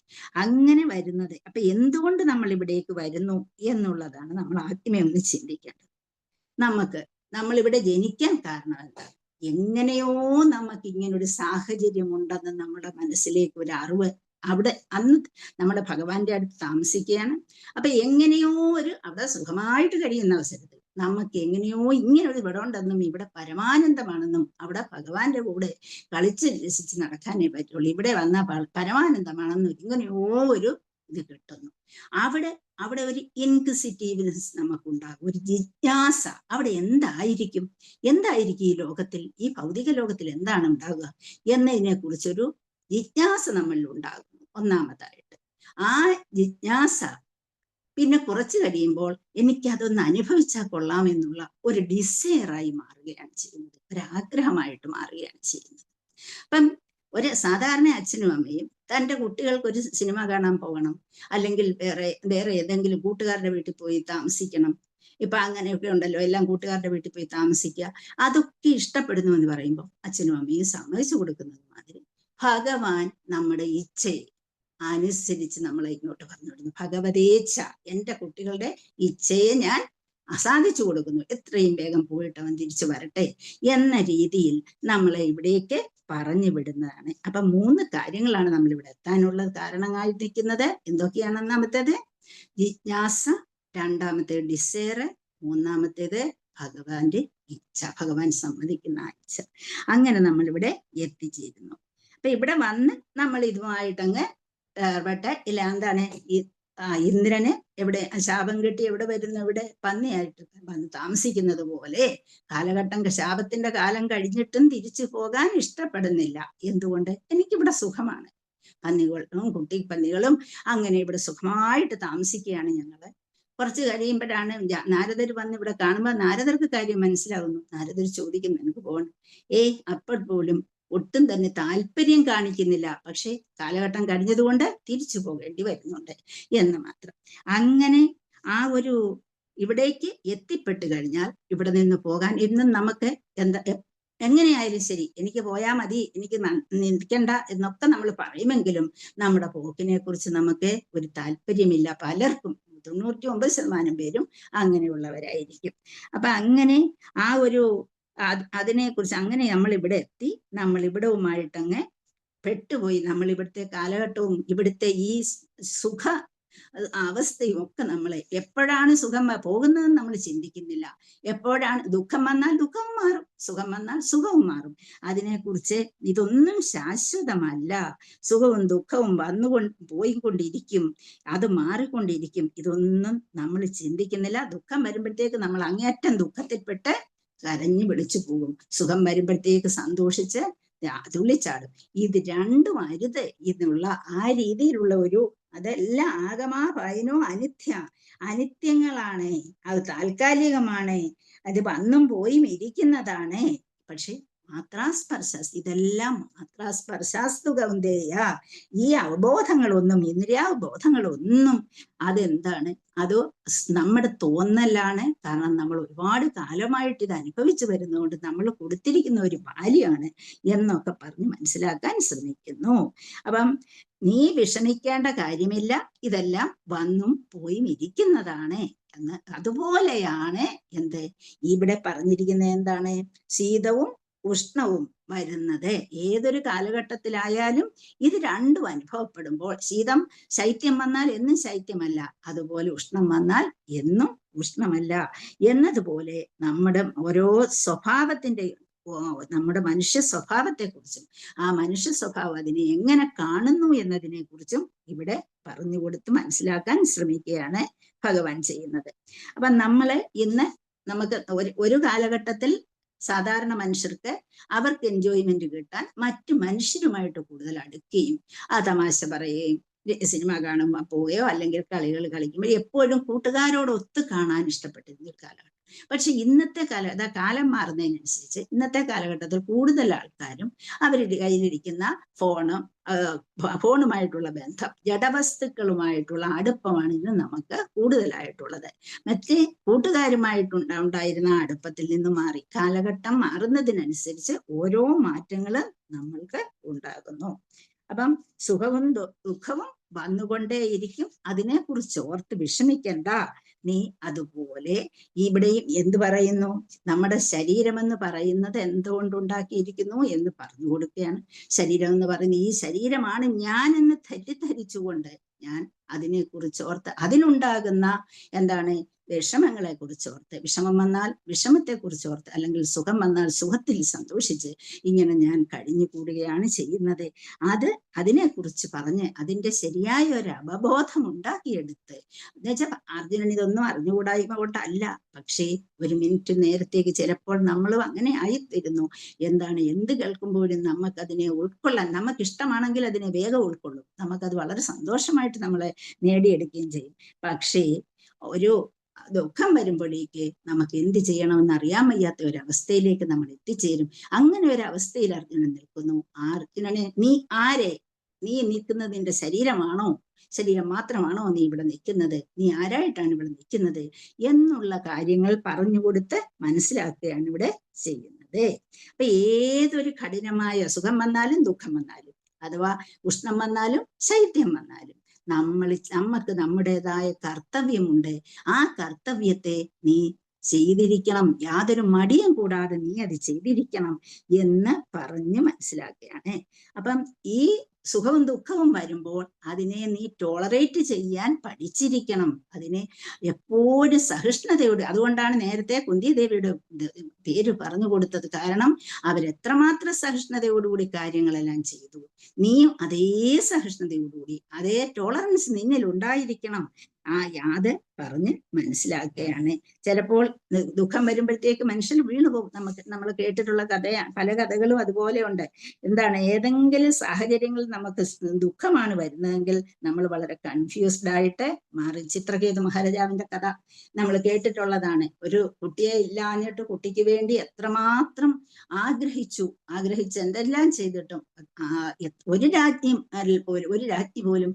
അങ്ങനെ വരുന്നത് അപ്പൊ എന്തുകൊണ്ട് നമ്മൾ ഇവിടേക്ക് വരുന്നു എന്നുള്ളതാണ് നമ്മൾ ആദ്യമേ ഒന്ന് ചിന്തിക്കേണ്ടത്. നമ്മളിവിടെ ജനിക്കാൻ കാരണം എന്താ? എങ്ങനെയോ നമുക്ക് ഇങ്ങനൊരു സാഹചര്യം ഉണ്ടെന്ന് നമ്മുടെ മനസ്സിലേക്ക് ഒരു അറിവ് അന്ന് നമ്മുടെ ഭഗവാന്റെ അടുത്ത് താമസിക്കുകയാണ്. അപ്പൊ എങ്ങനെയോ അവിടെ സുഖമായിട്ട് കഴിയുന്ന അവസരത്തിൽ നമുക്ക് എങ്ങനെയോ ഇങ്ങനെ ഒരു ഇവിടെ ഉണ്ടെന്നും ഇവിടെ പരമാനന്ദമാണെന്നും അവിടെ ഭഗവാന്റെ കൂടെ കളിച്ച് രസിച്ച് നടക്കാനേ പറ്റുള്ളൂ, ഇവിടെ വന്നാൽ പരമാനന്ദമാണെന്നും ഇങ്ങനെയോ ഒരു ഇത് കിട്ടുന്നു. അവിടെ ഒരു ഇൻക്വിസിറ്റീവ്നെസ് നമുക്കുണ്ടാകും, ഒരു ജിജ്ഞാസ. അവിടെ എന്തായിരിക്കും ഈ ലോകത്തിൽ, ഈ ഭൗതിക ലോകത്തിൽ എന്താണ് ഉണ്ടാകുക എന്നതിനെ കുറിച്ചൊരു ജിജ്ഞാസ നമ്മളിൽ ഉണ്ടാകുന്നു. ഒന്നാമതായിട്ട് ആ ജിജ്ഞാസ പിന്നെ കുറച്ച് കഴിയുമ്പോൾ എനിക്കതൊന്ന് അനുഭവിച്ചാൽ കൊള്ളാമെന്നുള്ള ഒരു ഡിസയറായി മാറുകയാണ് ചെയ്യുന്നത്, ഒരാഗ്രഹമായിട്ട് മാറുകയാണ് ചെയ്യുന്നത്. അപ്പം ഒരു സാധാരണ അച്ഛനും അമ്മയും തൻ്റെ കുട്ടികൾക്ക് ഒരു സിനിമ കാണാൻ പോകണം, അല്ലെങ്കിൽ വേറെ ഏതെങ്കിലും കൂട്ടുകാരുടെ വീട്ടിൽ പോയി താമസിക്കണം, ഇപ്പൊ അങ്ങനെയൊക്കെ ഉണ്ടല്ലോ, എല്ലാം കൂട്ടുകാരുടെ വീട്ടിൽ പോയി താമസിക്കുക, അതൊക്കെ ഇഷ്ടപ്പെടുന്നു എന്ന് പറയുമ്പോൾ അച്ഛനും അമ്മയും സമ്മതിച്ചു കൊടുക്കുന്നത് മാതിരി ഭഗവാൻ നമ്മുടെ ഇച്ഛയെ അനുസരിച്ച് നമ്മളെ ഇങ്ങോട്ട് പറഞ്ഞുവിടുന്നു. ഭഗവതേച്ഛ, എൻ്റെ കുട്ടികളുടെ ഇച്ഛയെ ഞാൻ സാധിച്ചു കൊടുക്കുന്നു, എത്രയും വേഗം പോയിട്ട് അവൻ തിരിച്ചു വരട്ടെ എന്ന രീതിയിൽ നമ്മളെ ഇവിടേക്ക് പറഞ്ഞു വിടുന്നതാണ്. അപ്പൊ 3 കാര്യങ്ങളാണ് നമ്മൾ ഇവിടെ എത്താനുള്ള കാരണമായി നിൽക്കുന്നത്. എന്തൊക്കെയാണ്? ഒന്നാമത്തേത് ജിജ്ഞാസ, രണ്ടാമത്തേത് ഡിസയർ, മൂന്നാമത്തേത് ഭഗവാന്റെ ഇച്ഛ, ഭഗവാൻ സമ്മതിക്കുന്ന ഇച്ഛ. അങ്ങനെ നമ്മളിവിടെ എത്തിച്ചേരുന്നു. അപ്പൊ ഇവിടെ വന്ന് നമ്മൾ ഇതുമായിട്ടങ്ങ് ഇല്ല, എന്താണ് ഇന്ദ്രന് എവിടെ ശാപം കിട്ടി എവിടെ വരുന്നു? ഇവിടെ പന്നിയായിട്ട് വന്ന് താമസിക്കുന്നത് പോലെ കാലഘട്ടം, ശാപത്തിന്റെ കാലം കഴിഞ്ഞിട്ടും തിരിച്ചു പോകാൻ ഇഷ്ടപ്പെടുന്നില്ല. എന്തുകൊണ്ട്? എനിക്കിവിടെ സുഖമാണ്, പന്നികളും കുട്ടിപ്പന്നികളും അങ്ങനെ ഇവിടെ സുഖമായിട്ട് താമസിക്കുകയാണ് ഞങ്ങള്. കുറച്ച് കഴിയുമ്പോഴാണ് നാരദർ വന്ന് ഇവിടെ കാണുമ്പോൾ നാരദർക്ക് കാര്യം മനസ്സിലാവുന്നു. നാരദർ ചോദിക്കുന്നു, എനിക്ക് പോകണം. അപ്പോൾ പോലും ഒട്ടും തന്നെ താല്പര്യം കാണിക്കുന്നില്ല. പക്ഷെ കാലഘട്ടം കഴിഞ്ഞതുകൊണ്ട് തിരിച്ചു പോകേണ്ടി വരുന്നുണ്ട് എന്ന് മാത്രം. അങ്ങനെ ആ ഒരു ഇവിടേക്ക് എത്തിപ്പെട്ട് കഴിഞ്ഞാൽ ഇവിടെ നിന്ന് പോകാൻ ഇന്നും നമുക്ക് എങ്ങനെയായാലും ശരി, എനിക്ക് പോയാൽ മതി, എനിക്ക് നിൽക്കണ്ട എന്നൊക്കെ നമ്മൾ പറയുമെങ്കിലും നമ്മുടെ പോക്കിനെ കുറിച്ച് നമുക്ക് ഒരു താല്പര്യമില്ല. പലർക്കും 99% പേരും അങ്ങനെയുള്ളവരായിരിക്കും. അപ്പൊ അങ്ങനെ ആ ഒരു അതിനെക്കുറിച്ച് അങ്ങനെ നമ്മൾ ഇവിടെ എത്തി, നമ്മൾ ഇവിടവുമായിട്ടങ്ങ് പെട്ടുപോയി. നമ്മൾ ഇവിടുത്തെ കാലഘട്ടവും ഇവിടുത്തെ ഈ സുഖ അവസ്ഥയും ഒക്കെ നമ്മളെ എപ്പോഴാണ് സുഖം പോകുന്നതെന്ന് നമ്മൾ ചിന്തിക്കുന്നില്ല. എപ്പോഴാണ് ദുഃഖം വന്നാൽ ദുഃഖവും മാറും, സുഖം വന്നാൽ സുഖവും മാറും. അതിനെക്കുറിച്ച് ഇതൊന്നും ശാശ്വതമല്ല. സുഖവും ദുഃഖവും പോയിക്കൊണ്ടിരിക്കും, അത് മാറിക്കൊണ്ടിരിക്കും. ഇതൊന്നും നമ്മൾ ചിന്തിക്കുന്നില്ല. ദുഃഖം വരുമ്പോഴത്തേക്ക് നമ്മൾ അങ്ങേയറ്റം ദുഃഖത്തിൽപ്പെട്ട് കരഞ്ഞു വിളിച്ചു പോകും. സുഖം വരുമ്പോഴത്തേക്ക് സന്തോഷിച്ച് തുള്ളിച്ചാടും. ഇത് രണ്ടും അരുത് എന്നുള്ള ആ രീതിയിലുള്ള ഒരു, അതെല്ലാം ആഗമാപയനോ അനിത്യങ്ങളാണ്, അത് താൽക്കാലികമാണ്, അത് വന്നും പോയും ഇരിക്കുന്നതാണ്. പക്ഷെ മാത്രാസ്പർശാസ്, ഇതെല്ലാം മാത്രാസ്പർശാസ്തു കൗന്ദേയ, ഈ അവബോധങ്ങളൊന്നും, ഇന്ദ്രിയാവബോധങ്ങളൊന്നും അതെന്താണ്? അത് നമ്മുടെ തോന്നലാണ്. കാരണം നമ്മൾ ഒരുപാട് കാലമായിട്ട് ഇത് അനുഭവിച്ചു വരുന്നതുകൊണ്ട് നമ്മൾ കൊടുത്തിരിക്കുന്ന ഒരു ബാല്യമാണ് എന്നൊക്കെ പറഞ്ഞ് മനസ്സിലാക്കാൻ ശ്രമിക്കുന്നു. അപ്പം നീ വിഷമിക്കേണ്ട കാര്യമില്ല, ഇതെല്ലാം വന്നും പോയും ഇരിക്കുന്നതാണ് എന്ന്. അതുപോലെയാണ് എന്ത് ഇവിടെ പറഞ്ഞിരിക്കുന്നത്? എന്താണ്? ശീതവും ഉഷ്ണവും വരുന്നത് ഏതൊരു കാലഘട്ടത്തിലായാലും ഇത് രണ്ടും അനുഭവപ്പെടുമ്പോൾ, ശൈത്യം വന്നാൽ എന്നും ശൈത്യമല്ല, അതുപോലെ ഉഷ്ണം വന്നാൽ എന്നും ഉഷ്ണമല്ല എന്നതുപോലെ നമ്മുടെ ഓരോ നമ്മുടെ മനുഷ്യ സ്വഭാവത്തെക്കുറിച്ചും ആ മനുഷ്യ സ്വഭാവം അതിനെ എങ്ങനെ കാണുന്നു എന്നതിനെ കുറിച്ചും ഇവിടെ പറഞ്ഞുകൊടുത്ത് മനസ്സിലാക്കാൻ ശ്രമിക്കുകയാണ് ഭഗവാൻ ചെയ്യുന്നത്. അപ്പൊ നമ്മള് ഇന്ന് നമുക്ക് ഒരു കാലഘട്ടത്തിൽ സാധാരണ മനുഷ്യർക്ക് അവർക്ക് എൻജോയ്മെന്റ് കിട്ടാൻ മറ്റു മനുഷ്യരുമായിട്ട് കൂടുതൽ അടുക്കുകയും ആ തമാശ പറയുകയും സിനിമ കാണുമ്പോൾ പോവുകയോ അല്ലെങ്കിൽ കളികൾ കളിക്കുമ്പോൾ എപ്പോഴും കൂട്ടുകാരോട് ഒത്തു കാണാൻ ഇഷ്ടപ്പെട്ടിരുന്ന ഒരു കാലഘട്ടം. പക്ഷെ ഇന്നത്തെ കാലം മാറുന്നതിനനുസരിച്ച് ഇന്നത്തെ കാലഘട്ടത്തിൽ കൂടുതൽ ആൾക്കാരും അവരുടെ കയ്യിലിരിക്കുന്ന ഫോണുമായിട്ടുള്ള ബന്ധം, ജഡവസ്തുക്കളുമായിട്ടുള്ള അടുപ്പമാണ് ഇന്ന് നമുക്ക് കൂടുതലായിട്ടുള്ളത്. മറ്റേ കൂട്ടുകാരുമായിട്ടുണ്ടായിരുന്ന അടുപ്പത്തിൽ നിന്ന് മാറി കാലഘട്ടം മാറുന്നതിനനുസരിച്ച് ഓരോ മാറ്റങ്ങളും നമ്മൾക്ക് ഉണ്ടാകുന്നു. അപ്പം സുഖവും ദുഃഖവും വന്നുകൊണ്ടേയിരിക്കും. അതിനെക്കുറിച്ച് ഓർത്ത് വിഷമിക്കണ്ട. നീ അതുപോലെ ഇവിടെയും എന്ത് പറയുന്നു? നമ്മുടെ ശരീരമെന്ന് പറയുന്നത് എന്തുകൊണ്ടുണ്ടാക്കിയിരിക്കുന്നു എന്ന് പറഞ്ഞു കൊടുക്കുകയാണ്. ശരീരം എന്ന് പറയുന്നത് ഈ ശരീരമാണ് ഞാൻ എന്ന് തെറ്റിദ്ധരിച്ചുകൊണ്ട് ഞാൻ അതിനെക്കുറിച്ച് ഓർത്ത് അതിനുണ്ടാകുന്ന എന്താണ് വിഷമങ്ങളെ കുറിച്ചോർത്ത്, വിഷമം വന്നാൽ വിഷമത്തെ കുറിച്ചോർത്ത്, അല്ലെങ്കിൽ സുഖം വന്നാൽ സുഖത്തിൽ സന്തോഷിച്ച് ഇങ്ങനെ ഞാൻ കഴിഞ്ഞു കൂടുകയാണ് ചെയ്യുന്നത്. അതിനെക്കുറിച്ച് പറഞ്ഞ് അതിന്റെ ശരിയായ ഒരു അവബോധം ഉണ്ടാക്കിയെടുത്ത്, എന്നുവെച്ചാൽ അർജുനൻ ഇതൊന്നും അറിഞ്ഞുകൂടായ്മ കൊണ്ടല്ല, പക്ഷേ ഒരു മിനിറ്റ് നേരത്തേക്ക് ചിലപ്പോൾ നമ്മളും അങ്ങനെ ആയിത്തീരുന്നു. എന്ത് കേൾക്കുമ്പോഴും നമുക്കതിനെ ഉൾക്കൊള്ളാൻ, നമുക്കിഷ്ടമാണെങ്കിൽ അതിനെ വേഗം ഉൾക്കൊള്ളും, നമുക്കത് വളരെ സന്തോഷമായിട്ട് നമ്മളെ നേടിയെടുക്കുകയും ചെയ്യും. പക്ഷേ ഒരു ദുഃഖം വരുമ്പോഴേക്ക് നമുക്ക് എന്ത് ചെയ്യണമെന്ന് അറിയാൻ വയ്യാത്ത ഒരു അവസ്ഥയിലേക്ക് നമ്മൾ എത്തിച്ചേരും. അങ്ങനെ ഒരു അവസ്ഥയിൽ അർജുനൻ നിൽക്കുന്നു. ആ അർജുനനെ, നീ ആരെ? നീ നിൽക്കുന്നത് നിന്റെ ശരീരമാണോ? ശരീരം മാത്രമാണോ നീ ഇവിടെ നിൽക്കുന്നത്? നീ ആരായിട്ടാണ് ഇവിടെ നിൽക്കുന്നത് എന്നുള്ള കാര്യങ്ങൾ പറഞ്ഞുകൊടുത്ത് മനസ്സിലാക്കുകയാണ് ഇവിടെ ചെയ്യുന്നത്. അപ്പൊ ഏതൊരു കഠിനമായ സുഖം വന്നാലും ദുഃഖം വന്നാലും, അഥവാ ഉഷ്ണം വന്നാലും ശൈത്യം വന്നാലും, നമുക്ക് നമ്മുടേതായ കർത്തവ്യമുണ്ട്. ആ കർത്തവ്യത്തെ നീ ചെയ്തിരിക്കണം, യാതൊരു മടിയും കൂടാതെ നീ അത് ചെയ്തിരിക്കണം എന്ന് പറഞ്ഞ് മനസ്സിലാക്കുകയാണ്. അപ്പം ഈ സുഖവും ദുഃഖവും വരുമ്പോൾ അതിനെ നീ ടോളറേറ്റ് ചെയ്യാൻ പഠിച്ചിരിക്കണം. അതിനെ എപ്പോഴും സഹിഷ്ണുതയോട്, അതുകൊണ്ടാണ് നേരത്തെ കുന്തിദേവിയുടെ പേര് പറഞ്ഞു കൊടുത്തത്. കാരണം അവരെത്രമാത്രം സഹിഷ്ണുതയോടുകൂടി കാര്യങ്ങളെല്ലാം ചെയ്തു, നീയും അതേ സഹിഷ്ണുതയോടുകൂടി, അതേ ടോളറൻസ് നിന്നിൽ ഉണ്ടായിരിക്കണം. യാത് പറഞ്ഞ് മനസ്സിലാക്കുകയാണ്. ചിലപ്പോൾ ദുഃഖം വരുമ്പോഴത്തേക്ക് മനുഷ്യൻ വീണുപോകും. നമ്മൾ കേട്ടിട്ടുള്ള കഥയാണ്, പല കഥകളും അതുപോലെ ഉണ്ട്. ഏതെങ്കിലും സാഹചര്യങ്ങളിൽ നമുക്ക് ദുഃഖമാണ് വരുന്നതെങ്കിൽ നമ്മൾ വളരെ കൺഫ്യൂസ്ഡ് ആയിട്ട് മാറി. ചിത്രകേതു മഹാരാജാവിന്റെ കഥ നമ്മൾ കേട്ടിട്ടുള്ളതാണ്. ഒരു കുട്ടിയെ ഇല്ലാഞ്ഞിട്ട് കുട്ടിക്ക് വേണ്ടി എത്രമാത്രം ആഗ്രഹിച്ച് എന്തെല്ലാം ചെയ്തിട്ടും ഒരു രാജ്ഞി പോലും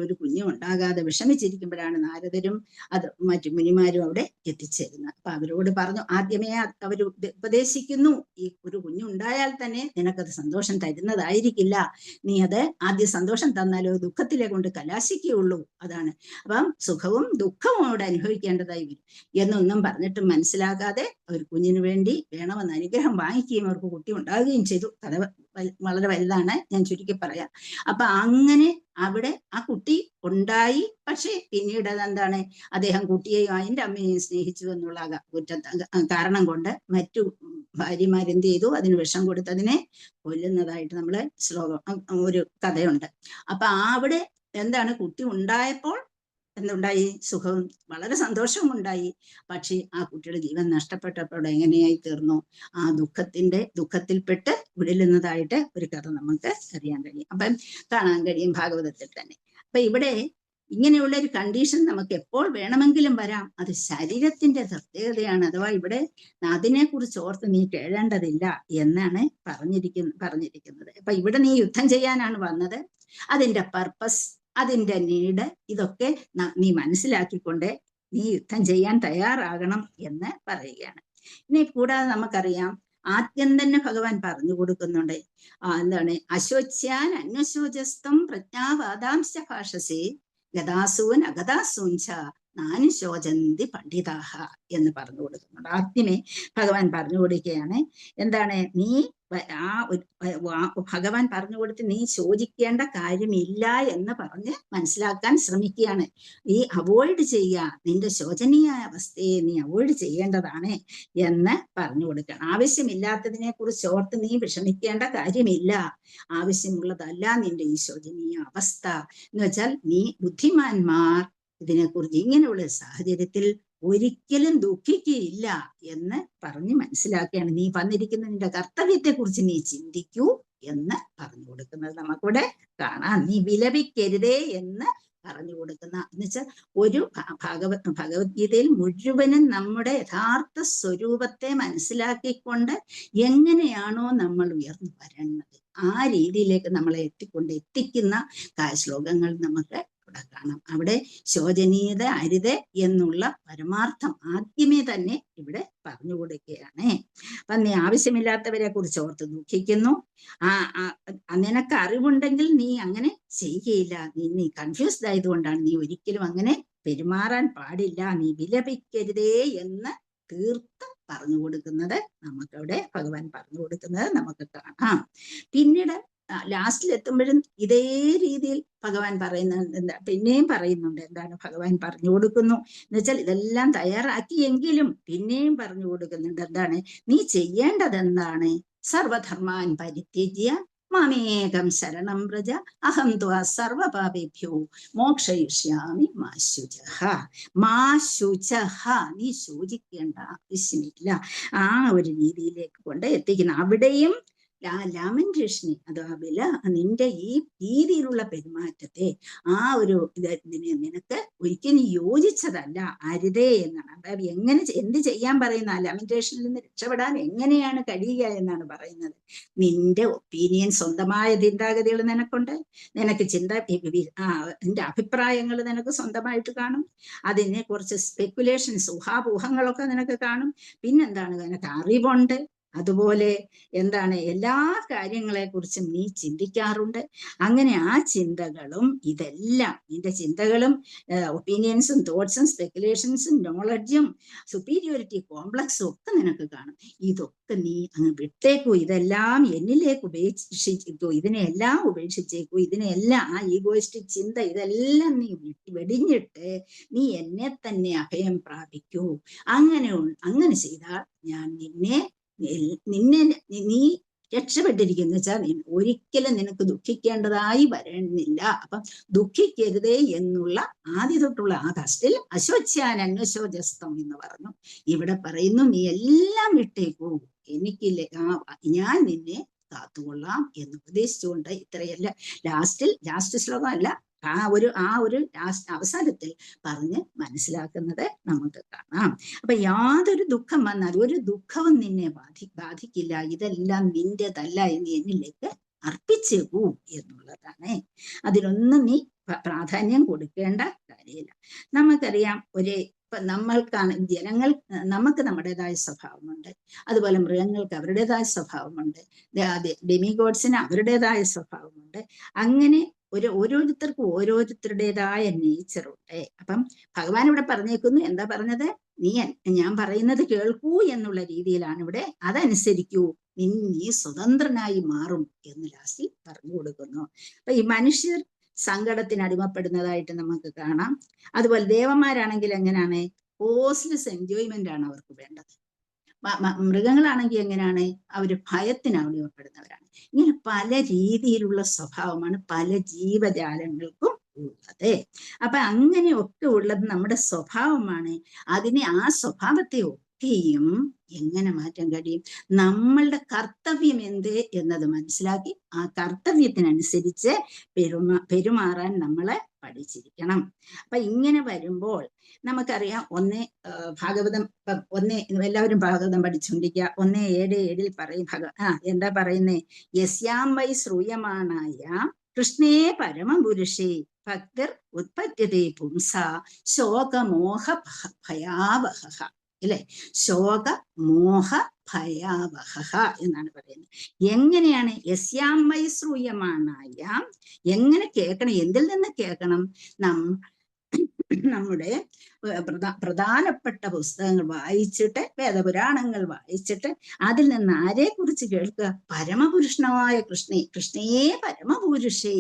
ഒരു കുഞ്ഞും ഉണ്ടാകാതെ വിഷമിച്ചിരിക്കുമ്പോഴാണ് നാരദരും മറ്റു മുനിമാരും അവിടെ എത്തിച്ചേരുന്നത്. അപ്പൊ അവരോട് പറഞ്ഞു, ആദ്യമേ അവർ ഉപദേശിക്കുന്നു, ഈ ഒരു കുഞ്ഞുണ്ടായാൽ തന്നെ നിനക്കത് സന്തോഷം തരുന്നതായിരിക്കില്ല, നീ അത് ആദ്യം സന്തോഷം തന്നാലോ ദുഃഖത്തിലെ കൊണ്ട് കലാശിക്കുകയുള്ളൂ. അതാണ്. അപ്പം സുഖവും ദുഃഖവും അവിടെ അനുഭവിക്കേണ്ടതായി വരും എന്നൊന്നും പറഞ്ഞിട്ട് മനസ്സിലാകാതെ ഒരു കുഞ്ഞിന് വേണ്ടി വേണമെന്ന് അനുഗ്രഹം വാങ്ങിക്കുകയും അവർക്ക് കുട്ടി ഉണ്ടാകുകയും ചെയ്തു. കഥ വളരെ വലുതാണ്, ഞാൻ ചുരുക്കി പറയാം. അപ്പൊ അങ്ങനെ അവിടെ ആ കുട്ടി ഉണ്ടായി. പക്ഷെ പിന്നീട് അതെന്താണ്, അദ്ദേഹം കുട്ടിയെയും അതിന്റെ അമ്മയെയും സ്നേഹിച്ചു എന്നുള്ള കാരണം കൊണ്ട് മറ്റു ഭാര്യമാരെന്ത് ചെയ്തു, അതിന് വിഷം കൊടുത്തതിനെ കൊല്ലുന്നതായിട്ട് നമ്മള് ഒരു കഥയുണ്ട്. അപ്പൊ അവിടെ കുട്ടി ഉണ്ടായപ്പോൾ എന്തുണ്ടായി? സുഖവും വളരെ സന്തോഷവും ഉണ്ടായി. പക്ഷെ ആ കുട്ടിയുടെ ജീവൻ നഷ്ടപ്പെട്ടപ്പോൾ എങ്ങനെയായി തീർന്നു? ആ ദുഃഖത്തിൽപ്പെട്ട് വിടലുന്നതായിട്ട് ഒരു കഥ നമുക്ക് അറിയാൻ കഴിയും, അപ്പം കാണാൻ കഴിയും ഭാഗവതത്തിൽ തന്നെ. അപ്പൊ ഇവിടെ ഇങ്ങനെയുള്ള ഒരു കണ്ടീഷൻ നമുക്ക് എപ്പോൾ വേണമെങ്കിലും വരാം. അത് ശരീരത്തിന്റെ പ്രത്യേകതയാണ്. അഥവാ ഇവിടെ അതിനെക്കുറിച്ച് ഓർത്ത് നീ കേഴേണ്ടതില്ല എന്നാണ് പറഞ്ഞിരിക്കുന്നത്. അപ്പൊ ഇവിടെ നീ യുദ്ധം ചെയ്യാനാണ് വന്നത്. അതിന്റെ പർപ്പസ്, അതിന്റെ നീഡ്, ഇതൊക്കെ നീ മനസ്സിലാക്കിക്കൊണ്ട് നീ യുദ്ധം ചെയ്യാൻ തയ്യാറാകണം എന്ന് പറയുകയാണ്. ഇനി കൂടാതെ നമുക്കറിയാം, ആദ്യം തന്നെ ഭഗവാൻ പറഞ്ഞു കൊടുക്കുന്നുണ്ട്, അശോച്യാൻ അന്വശോചസ്തം പ്രജ്ഞാവാദാംശ ഭാഷസേ ഗതാസൂൻ അഗതാസൂൻ ച നാനി ശോചന്തി പണ്ഡിതാഹ എന്ന് പറഞ്ഞു കൊടുക്കുന്നുണ്ട്. ആദ്യമേ ഭഗവാൻ പറഞ്ഞു കൊടുക്കുകയാണ്, നീ ഭഗവാൻ പറഞ്ഞു കൊടുത്ത് നീ ശോചിക്കേണ്ട കാര്യമില്ല എന്ന് പറഞ്ഞ് മനസ്സിലാക്കാൻ ശ്രമിക്കുകയാണ്. നീ അവോയ്ഡ് ചെയ്യുക, നിന്റെ ശോചനീയ അവസ്ഥയെ നീ അവോയ്ഡ് ചെയ്യേണ്ടതാണ് എന്ന് പറഞ്ഞു കൊടുക്കണം. ആവശ്യമില്ലാത്തതിനെ കുറിച്ച് ഓർത്ത് നീ വിഷമിക്കേണ്ട കാര്യമില്ല, ആവശ്യമുള്ളതല്ല നിന്റെ ഈ ശോചനീയ അവസ്ഥ എന്ന് വെച്ചാൽ നീ ബുദ്ധിമാന്മാർ ഇതിനെക്കുറിച്ച് ഇങ്ങനെയുള്ള സാഹചര്യത്തിൽ ഒരിക്കലും ദുഃഖിക്കുകയില്ല എന്ന് പറഞ്ഞ് മനസ്സിലാക്കുകയാണ്. നീ വന്നിരിക്കുന്ന നിന്റെ കർത്തവ്യത്തെ കുറിച്ച് നീ ചിന്തിക്കൂ എന്ന് പറഞ്ഞു കൊടുക്കുന്നത് നമുക്കിവിടെ കാണാം. നീ വിലപിക്കരുതേ എന്ന് പറഞ്ഞു കൊടുക്കുന്ന, എന്നുവെച്ചാൽ ഒരു ഭഗവത്ഗീതയിൽ മുഴുവനും നമ്മുടെ യഥാർത്ഥ സ്വരൂപത്തെ മനസ്സിലാക്കിക്കൊണ്ട് എങ്ങനെയാണോ നമ്മൾ ഉയർന്നു വരേണ്ടത് ആ രീതിയിലേക്ക് നമ്മളെ എത്തിക്കുന്ന ശ്ലോകങ്ങൾ നമുക്ക് ഇവിടെ കാണാം. അവിടെ ശോചനീയത അരുത് എന്നുള്ള പരമാർത്ഥം ആദ്യമേ തന്നെ ഇവിടെ പറഞ്ഞു കൊടുക്കുകയാണ്. അപ്പൊ നീ ആവശ്യമില്ലാത്തവരെ കുറിച്ച് ഓർത്ത് ദുഃഖിക്കുന്നു, നിനക്ക് അറിവുണ്ടെങ്കിൽ നീ അങ്ങനെ ചെയ്യുകയില്ല, നീ കൺഫ്യൂസ്ഡ് ആയതുകൊണ്ടാണ്, നീ ഒരിക്കലും അങ്ങനെ പെരുമാറാൻ പാടില്ല, നീ വിലപിക്കരുതേ എന്ന് തീർത്ത് പറഞ്ഞു കൊടുക്കുന്നത് നമുക്കവിടെ ഭഗവാൻ പറഞ്ഞു കൊടുക്കുന്നത് നമുക്ക് കാണാം. പിന്നീട് ലാസ്റ്റിൽ എത്തുമ്പോഴും ഇതേ രീതിയിൽ ഭഗവാൻ പറയുന്നത് എന്താ, പിന്നെയും പറയുന്നുണ്ട്. എന്താണ് ഭഗവാൻ പറഞ്ഞു കൊടുക്കുന്നു എന്ന് വെച്ചാൽ, ഇതെല്ലാം തയ്യാറാക്കിയെങ്കിലും പിന്നെയും പറഞ്ഞു കൊടുക്കുന്നുണ്ട്. എന്താണ് നീ ചെയ്യേണ്ടത്? എന്താണ്? സർവധർമാൻ പരിത്യജ്യ മാമേകം ശരണം വ്രജ അഹം ത്വാ സർവപാപേഭ്യോ മോക്ഷയിഷ്യാമി മാ ശുചഃ. മാ ശുചഃ, നീ ശോചിക്കേണ്ട ആവശ്യമില്ല. ആ ഒരു രീതിയിലേക്ക് കൊണ്ട് എത്തിക്കുന്നു. അവിടെയും ലാമെന്റേഷനെ, അഥവാ നിന്റെ ഈ രീതിയിലുള്ള പെരുമാറ്റത്തെ, ആ ഒരു ഇതിനെ നിനക്ക് ഒരിക്കലും യോജിച്ചതല്ല, അരുതേ എന്നാണ്. അതായത് എന്ത് ചെയ്യാൻ പറയുന്ന, ലാമെന്റേഷനിൽ നിന്ന് രക്ഷപ്പെടാൻ എങ്ങനെയാണ് കഴിയുക എന്നാണ് പറയുന്നത്. നിന്റെ ഒപ്പീനിയൻ, സ്വന്തമായ ചിന്താഗതികൾ നിനക്കുണ്ട്. നിനക്ക് നിന്റെ അഭിപ്രായങ്ങൾ നിനക്ക് സ്വന്തമായിട്ട് കാണും. അതിനെ കുറിച്ച് സ്പെക്കുലേഷൻസ്, ഊഹാപോഹങ്ങളൊക്കെ നിനക്ക് കാണും. പിന്നെന്താണ്, നിനക്ക് അറിവുണ്ട്. അതുപോലെ എന്താണ്, എല്ലാ കാര്യങ്ങളെ കുറിച്ചും നീ ചിന്തിക്കാറുണ്ട്. അങ്ങനെ ആ ചിന്തകളും, ഇതെല്ലാം നിന്റെ ചിന്തകളും ഒപ്പീനിയൻസും തോട്ട്സും സ്പെക്കുലേഷൻസും നോളജും സുപ്പീരിയോറിറ്റി കോംപ്ലക്സും ഒക്കെ നിനക്ക് കാണും. ഇതൊക്കെ നീ അങ്ങ് വിട്ടേക്കൂ. ഇതെല്ലാം എന്നിലേക്ക് ഉപേക്ഷിച്ചേക്കൂ. ഇതിനെല്ലാം ഉപേക്ഷിച്ചേക്കൂ. ഇതിനെല്ലാം, ആ ഈഗോയിസ്റ്റിക് ചിന്ത, ഇതെല്ലാം നീ വെടിഞ്ഞിട്ട് നീ എന്നെ തന്നെ അഭയം പ്രാപിക്കൂ. അങ്ങനെ ചെയ്താൽ ഞാൻ നിന്നെ നീ രക്ഷപ്പെട്ടിരിക്കുന്ന വെച്ചാൽ ഒരിക്കലും നിനക്ക് ദുഃഖിക്കേണ്ടതായി വരണില്ല. അപ്പം ദുഃഖിക്കരുതേ എന്നുള്ള ആദ്യ തൊട്ടുള്ള ആ കസ്റ്റിൽ അശോച്യാൻ അന്വശോചസ്തം എന്ന് പറഞ്ഞു. ഇവിടെ പറയുന്നു, നീ എല്ലാം വിട്ടേക്കൂ, എനിക്കില്ലേ, ഞാൻ നിന്നെ കാത്തുകൊള്ളാം എന്ന് ഉപദേശിച്ചുകൊണ്ട് ഇത്രയല്ല ലാസ്റ്റ് ശ്ലോകം അല്ല, ആ ഒരു അവസരത്തിൽ പറഞ്ഞ് മനസ്സിലാക്കുന്നത് നമുക്ക് കാണാം. അപ്പൊ യാതൊരു ദുഃഖം വന്നാൽ ഒരു ദുഃഖവും നിന്നെ ബാധിക്കില്ല. ഇതെല്ലാം നിന്റേതല്ല എന്ന് എന്നിലേക്ക് അർപ്പിച്ചേക്കൂ എന്നുള്ളതാണ്. അതിനൊന്നും നീ പ്രാധാന്യം കൊടുക്കേണ്ട കാര്യമില്ല. നമുക്കറിയാം, ഇപ്പൊ നമുക്ക് നമ്മുടേതായ സ്വഭാവമുണ്ട്. അതുപോലെ മൃഗങ്ങൾക്ക് അവരുടേതായ സ്വഭാവമുണ്ട്. ഡെമിഗോഡ്സിന് അവരുടേതായ സ്വഭാവമുണ്ട്. അങ്ങനെ ഓരോരുത്തർക്കും ഓരോരുത്തരുടേതായ നേച്ചറുണ്ട്. അപ്പം ഭഗവാൻ ഇവിടെ പറഞ്ഞേക്കുന്നു, എന്താ പറഞ്ഞത്? ഞാൻ പറയുന്നത് കേൾക്കൂ എന്നുള്ള രീതിയിലാണ് ഇവിടെ. അതനുസരിക്കൂ, നീ സ്വതന്ത്രനായി മാറും എന്ന് ലാസ്റ്റിൽ പറഞ്ഞു കൊടുക്കുന്നു. അപ്പൊ ഈ മനുഷ്യർ സങ്കടത്തിന് അടിമപ്പെടുന്നതായിട്ട് നമുക്ക് കാണാം. അതുപോലെ ദേവന്മാരാണെങ്കിൽ എങ്ങനെയാണ്? കോസ്റ്റ്ലെസ് എൻജോയ്മെന്റ് ആണ് അവർക്ക് വേണ്ടത്. മൃഗങ്ങളാണെങ്കിൽ എങ്ങനെയാണ്? അവർ ഭയത്തിന് അടിമപ്പെടുന്നവരാണ്. ഇങ്ങനെ പല രീതിയിലുള്ള സ്വഭാവമാണ് പല ജീവജാലങ്ങൾക്കും ഉള്ളത്. അപ്പൊ അങ്ങനെയൊക്കെ ഉള്ളത് നമ്മുടെ സ്വഭാവമാണ്. ആ സ്വഭാവത്തെ ഒക്കെയും എങ്ങനെ മാറ്റാൻ കഴിയും? നമ്മളുടെ കർത്തവ്യം എന്ത് എന്നത് മനസ്സിലാക്കി ആ കർത്തവ്യത്തിനനുസരിച്ച് പെരുമാറാൻ നമ്മളെ പഠിച്ചിരിക്കണം. അപ്പൊ ഇങ്ങനെ വരുമ്പോൾ നമുക്കറിയാം, ഭാഗവതം എല്ലാവരും ഭാഗവതം പഠിച്ചുകൊണ്ടിരിക്കുക. 1:7 പറയും എന്താ പറയുന്നേ? യസ്യാം വൈ ശ്രൂയമാണായ കൃഷ്ണേ പരമപുരുഷേ ഭക്തിർ ഉത്പത്യതേ പുംസ ശോകമോഹ ഭയാവഹ. അല്ലെ? ശോകമോഹ ഭയാവഹ എന്നാണ് പറയുന്നത്. എങ്ങനെയാണ്? യസ്യാം വൈ ശ്രൂയമാണായ, എങ്ങനെ കേൾക്കണം? എന്തിൽ നിന്ന് കേൾക്കണം? നമ്മുടെ പ്രധാനപ്പെട്ട പുസ്തകങ്ങൾ വായിച്ചിട്ട്, വേദപുരാണങ്ങൾ വായിച്ചിട്ട്, അതിൽ നിന്ന് ആരെ കുറിച്ച് കേൾക്കുക? പരമപുരുഷനായ കൃഷ്ണേ പരമപുരുഷേ.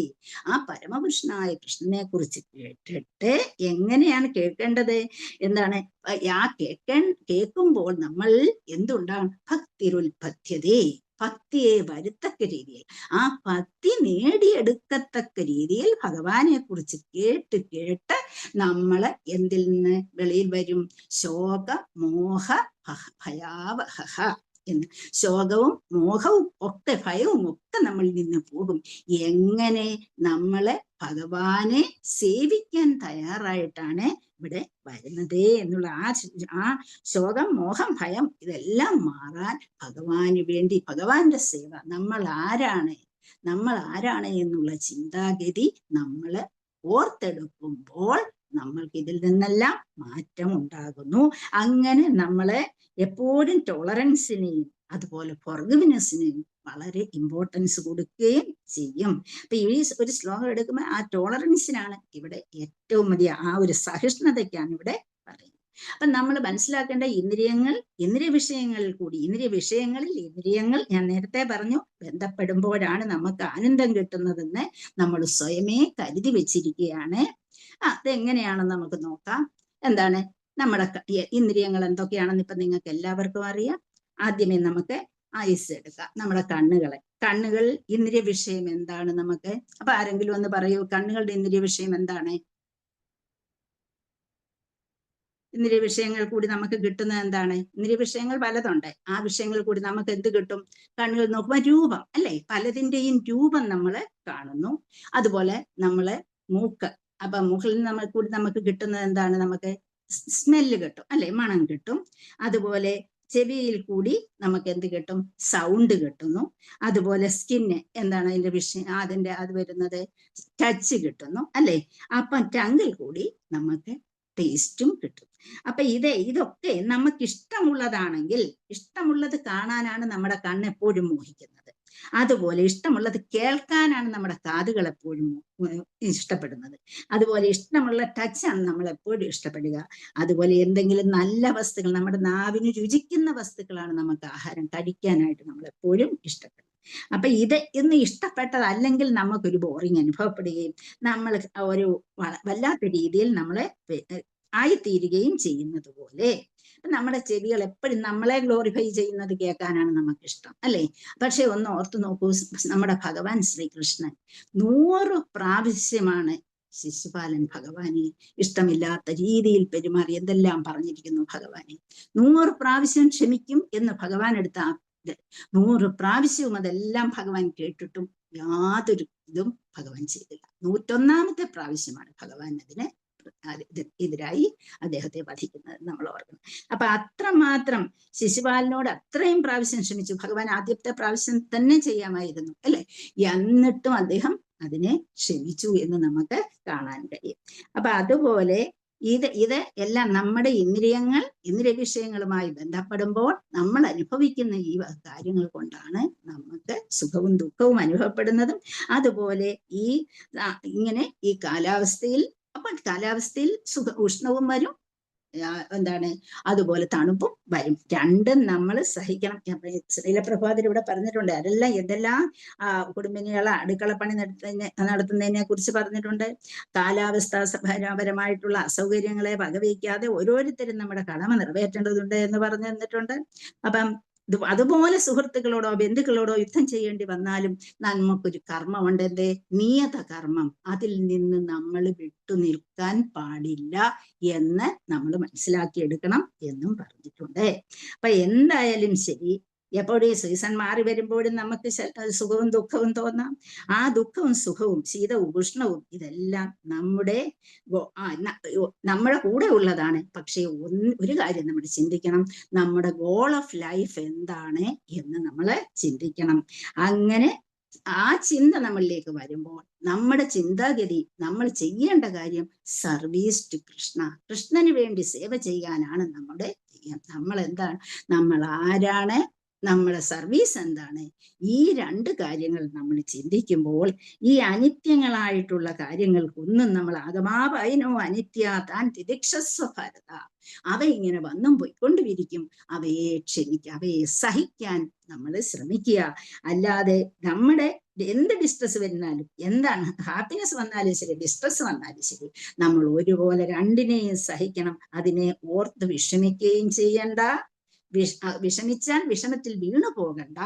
ആ പരമപുരുഷനായ കൃഷ്ണനെ കുറിച്ച് കേട്ടിട്ട് എങ്ങനെയാണ് കേൾക്കേണ്ടത്? എന്താണ്? കേൾക്കുമ്പോൾ നമ്മൾ എന്തുണ്ടാകും? ഭക്തിരുൽപദ്ധ്യതേ, ഭക്തിയെ വരുത്തക്ക രീതിയിൽ, ആ ഭക്തി നേടിയെടുക്കത്തക്ക രീതിയിൽ ഭഗവാനെ കുറിച്ച് കേട്ട് നമ്മള് എന്തിൽ നിന്ന് വെളിയിൽ വരും? ശോക മോഹ ഭയാവഹ എന്ന്. ശോകവും മോഹവും ഒക്കെ, ഭയവും ഒക്കെ നമ്മളിൽ നിന്ന് പോകും. എങ്ങനെ? നമ്മളെ ഭഗവാനെ സേവിക്കാൻ തയ്യാറായിട്ടാണ് ഇവിടെ വരുന്നത് എന്നുള്ള ആ ശോകം, മോഹം, ഭയം ഇതെല്ലാം മാറാൻ ഭഗവാന് വേണ്ടി, ഭഗവാന്റെ സേവ, നമ്മൾ ആരാണ് എന്നുള്ള ചിന്താഗതി നമ്മൾ ഓർത്തെടുക്കുമ്പോൾ നമ്മൾക്ക് ഇതിൽ നിന്നെല്ലാം മാറ്റം ഉണ്ടാകുന്നു. അങ്ങനെ നമ്മളെ എപ്പോഴും ടോളറൻസിനെയും അതുപോലെ ഫോർഗിവ്നെസ്സിനെയും വളരെ ഇമ്പോർട്ടൻസ് കൊടുക്കുകയും ചെയ്യും. അപ്പൊ ഈ ഒരു ശ്ലോകം എടുക്കുമ്പോൾ ആ ടോളറൻസിനാണ് ഇവിടെ ഏറ്റവും വലിയ, ആ ഒരു സഹിഷ്ണുതയ്ക്കാണ് ഇവിടെ പറയുന്നത്. അപ്പൊ നമ്മൾ മനസ്സിലാക്കേണ്ട ഇന്ദ്രിയ വിഷയങ്ങളിൽ കൂടി ഇന്ദ്രിയങ്ങൾ ഞാൻ നേരത്തെ പറഞ്ഞു ബന്ധപ്പെടുമ്പോഴാണ് നമുക്ക് ആനന്ദം കിട്ടുന്നതെന്ന് നമ്മൾ സ്വയമേ കരുതി വെച്ചിരിക്കുകയാണ്. അതെങ്ങനെയാണെന്ന് നമുക്ക് നോക്കാം. എന്താണ് നമ്മുടെ ഇന്ദ്രിയങ്ങൾ എന്തൊക്കെയാണെന്ന് ഇപ്പൊ നിങ്ങൾക്ക് എല്ലാവർക്കും അറിയാം. ആദ്യമേ നമുക്ക് ഐസ് എടുക്കാം. നമ്മുടെ കണ്ണുകൾ ഇന്ദ്രിയ വിഷയം എന്താണ് നമുക്ക്? അപ്പൊ ആരെങ്കിലും ഒന്ന് പറയൂ, കണ്ണുകളുടെ ഇന്ദ്രിയ വിഷയം എന്താണ്? ഇന്ദ്രിയ വിഷയങ്ങൾ കൂടി നമുക്ക് കിട്ടുന്നത് എന്താണ്? ഇന്ദ്രിയ വിഷയങ്ങൾ പലതുണ്ട്. ആ വിഷയങ്ങൾ കൂടി നമുക്ക് എന്ത് കിട്ടും? കണ്ണുകൾ നോക്കുമ്പോൾ രൂപം അല്ലെ, പലതിന്റെയും രൂപം നമ്മൾ കാണുന്നു. അതുപോലെ നമ്മള് മൂക്ക്, അപ്പൊ മൂക്കിൽ നമുക്ക് കിട്ടുന്നത് എന്താണ്? നമുക്ക് സ്മെല്ല് കിട്ടും അല്ലെ, മണം കിട്ടും. അതുപോലെ ചെവിയിൽ കൂടി നമുക്ക് എന്ത് കിട്ടും? സൗണ്ട് കിട്ടുന്നു. അതുപോലെ സ്കിന്ന് എന്താണ് അതിന്റെ വിഷയം? അത് വരുന്നത് ടച്ച് കിട്ടുന്നു അല്ലെ. അപ്പം ടങ്ങിൽ കൂടി നമുക്ക് ടേസ്റ്റും കിട്ടും. അപ്പൊ ഇതൊക്കെ നമുക്ക് ഇഷ്ടമുള്ളതാണെങ്കിൽ, ഇഷ്ടമുള്ളത് കാണാനാണ് നമ്മുടെ കണ്ണ് എപ്പോഴും മോഹിക്കുന്നത്. അതുപോലെ ഇഷ്ടമുള്ളത് കേൾക്കാനാണ് നമ്മുടെ കാതുകൾ എപ്പോഴും ഇഷ്ടപ്പെടുന്നത്. അതുപോലെ ഇഷ്ടമുള്ള ടച്ചാണ് നമ്മൾ എപ്പോഴും ഇഷ്ടപ്പെടുക. അതുപോലെ എന്തെങ്കിലും നല്ല വസ്തുക്കൾ, നമ്മുടെ നാവിന് രുചിക്കുന്ന വസ്തുക്കളാണ് നമുക്ക് ആഹാരം കഴിക്കാനായിട്ട് നമ്മൾ എപ്പോഴും ഇഷ്ടപ്പെടുന്നത്. അപ്പൊ ഇന്ന് ഇഷ്ടപ്പെട്ടതല്ലെങ്കിൽ നമുക്കൊരു ബോറിങ് അനുഭവപ്പെടുകയും നമ്മൾ ഒരു വല്ലാത്ത രീതിയിൽ നമ്മളെ ആയിത്തീരുകയും ചെയ്യുന്നത് പോലെ നമ്മുടെ ചെവികൾ എപ്പോഴും നമ്മളെ ഗ്ലോറിഫൈ ചെയ്യുന്നത് കേൾക്കാനാണ് നമുക്കിഷ്ടം അല്ലേ. പക്ഷെ ഒന്ന് ഓർത്തു നോക്കൂ, നമ്മുടെ ഭഗവാൻ ശ്രീകൃഷ്ണൻ 100 പ്രാവശ്യമാണ് ശിശുപാലൻ ഭഗവാനെ ഇഷ്ടമില്ലാത്ത രീതിയിൽ പെരുമാറി എന്തെല്ലാം പറഞ്ഞിരിക്കുന്നു ഭഗവാനെ. 100 പ്രാവശ്യം ക്ഷമിക്കും എന്ന് ഭഗവാൻ എടുത്ത 100 പ്രാവശ്യവും അതെല്ലാം ഭഗവാൻ കേട്ടിട്ടും യാതൊരു ഇതും ഭഗവാൻ ചെയ്തില്ല. 101ാമത്തെ പ്രാവശ്യമാണ് ഭഗവാൻ അതിന് എതിരായി അദ്ദേഹത്തെ വധിക്കുന്നത് നമ്മൾ ഓർക്കണം. അപ്പൊ അത്രമാത്രം ശിശുപാലനോട് അത്രയും പ്രാവശ്യം ക്ഷമിച്ചു ഭഗവാൻ. ആദ്യത്തെ പ്രാവശ്യം തന്നെ ചെയ്യാമായിരുന്നു അല്ലെ, എന്നിട്ടും അദ്ദേഹം അതിനെ ക്ഷമിച്ചു എന്ന് നമുക്ക് കാണാൻ കഴിയും. അപ്പൊ അതുപോലെ ഇത് എല്ലാം നമ്മുടെ ഇന്ദ്രിയ വിഷയങ്ങളുമായി ബന്ധപ്പെടുമ്പോൾ നമ്മൾ അനുഭവിക്കുന്ന ഈ കാര്യങ്ങൾ കൊണ്ടാണ് നമുക്ക് സുഖവും ദുഃഖവും അനുഭവപ്പെടുന്നതും. അതുപോലെ ഇങ്ങനെ ഈ കാലാവസ്ഥയിൽ, അപ്പൊ കാലാവസ്ഥയിൽ ഉഷ്ണവും വരും, എന്താണ് അതുപോലെ തണുപ്പും വരും. രണ്ടും നമ്മൾ സഹിക്കണം. ശ്രീലപ്രഭാതർ ഇവിടെ പറഞ്ഞിട്ടുണ്ട്, അതെല്ലാം എന്തെല്ലാം കുടുംബിനികളെ അടുക്കളപ്പണി നടത്തുന്നതിനെ കുറിച്ച് പറഞ്ഞിട്ടുണ്ട്. കാലാവസ്ഥാപരമായിട്ടുള്ള അസൗകര്യങ്ങളെ വകവയ്ക്കാതെ ഓരോരുത്തരും നമ്മുടെ കടമ നിറവേറ്റേണ്ടതുണ്ട് എന്ന് പറഞ്ഞു തന്നിട്ടുണ്ട്. അപ്പം അതുപോലെ സുഹൃത്തുക്കളോടോ ബന്ധുക്കളോടോ യുദ്ധം ചെയ്യേണ്ടി വന്നാലും നമുക്കൊരു കർമ്മമുണ്ട്, എന്തേ? നിയത കർമ്മം. അതിൽ നിന്ന് നമ്മൾ വിട്ടുനിൽക്കാൻ പാടില്ല എന്ന് നമ്മൾ മനസ്സിലാക്കിയെടുക്കണം എന്നും പറഞ്ഞിട്ടുണ്ട്. അപ്പൊ എന്തായാലും ശരി, എപ്പോഴും സീസൺ മാറി വരുമ്പോഴും നമുക്ക് സുഖവും ദുഃഖവും തോന്നാം. ആ ദുഃഖവും സുഖവും ശീതവും ഉഷ്ണവും ഇതെല്ലാം നമ്മുടെ കൂടെ ഉള്ളതാണ്. പക്ഷേ ഒരു കാര്യം നമ്മൾ ചിന്തിക്കണം, നമ്മുടെ ഗോൾ ഓഫ് ലൈഫ് എന്താണ് എന്ന് നമ്മൾ ചിന്തിക്കണം. അങ്ങനെ ആ ചിന്ത നമ്മളിലേക്ക് വരുമ്പോൾ നമ്മുടെ ചിന്താഗതി, നമ്മൾ ചെയ്യേണ്ട കാര്യം സർവീസ് ടു കൃഷ്ണ, കൃഷ്ണന് വേണ്ടി സേവ ചെയ്യാനാണ് നമ്മുടെ നമ്മൾ എന്താണ്, നമ്മൾ ആരാണ്, നമ്മുടെ സർവീസ് എന്താണ്. ഈ 2 കാര്യങ്ങൾ നമ്മൾ ചിന്തിക്കുമ്പോൾ ഈ അനിത്യങ്ങളായിട്ടുള്ള കാര്യങ്ങൾക്കൊന്നും നമ്മൾ ആഗമാപയനോ അനിത്യ താൻ തിദിക്ഷസ്വ ഭാരത, അവ ഇങ്ങനെ വന്നും പോയിക്കൊണ്ടിരിക്കും. അവയെ ക്ഷമിക്കുക, അവയെ സഹിക്കാൻ നമ്മൾ ശ്രമിക്കുക. അല്ലാതെ നമ്മുടെ എന്ത് ഡിസ്ട്രസ് വരുന്നാലും, എന്താണ് ഹാപ്പിനെസ് വന്നാലും ശരി, ഡിസ്ട്രസ് വന്നാലും ശരി, നമ്മൾ ഒരുപോലെ രണ്ടിനെയും സഹിക്കണം. അതിനെ ഓർത്ത് വിഷമിക്കുകയും ചെയ്യണ്ട. വിഷമിച്ചാൽ വിഷമത്തിൽ വീണു പോകണ്ട.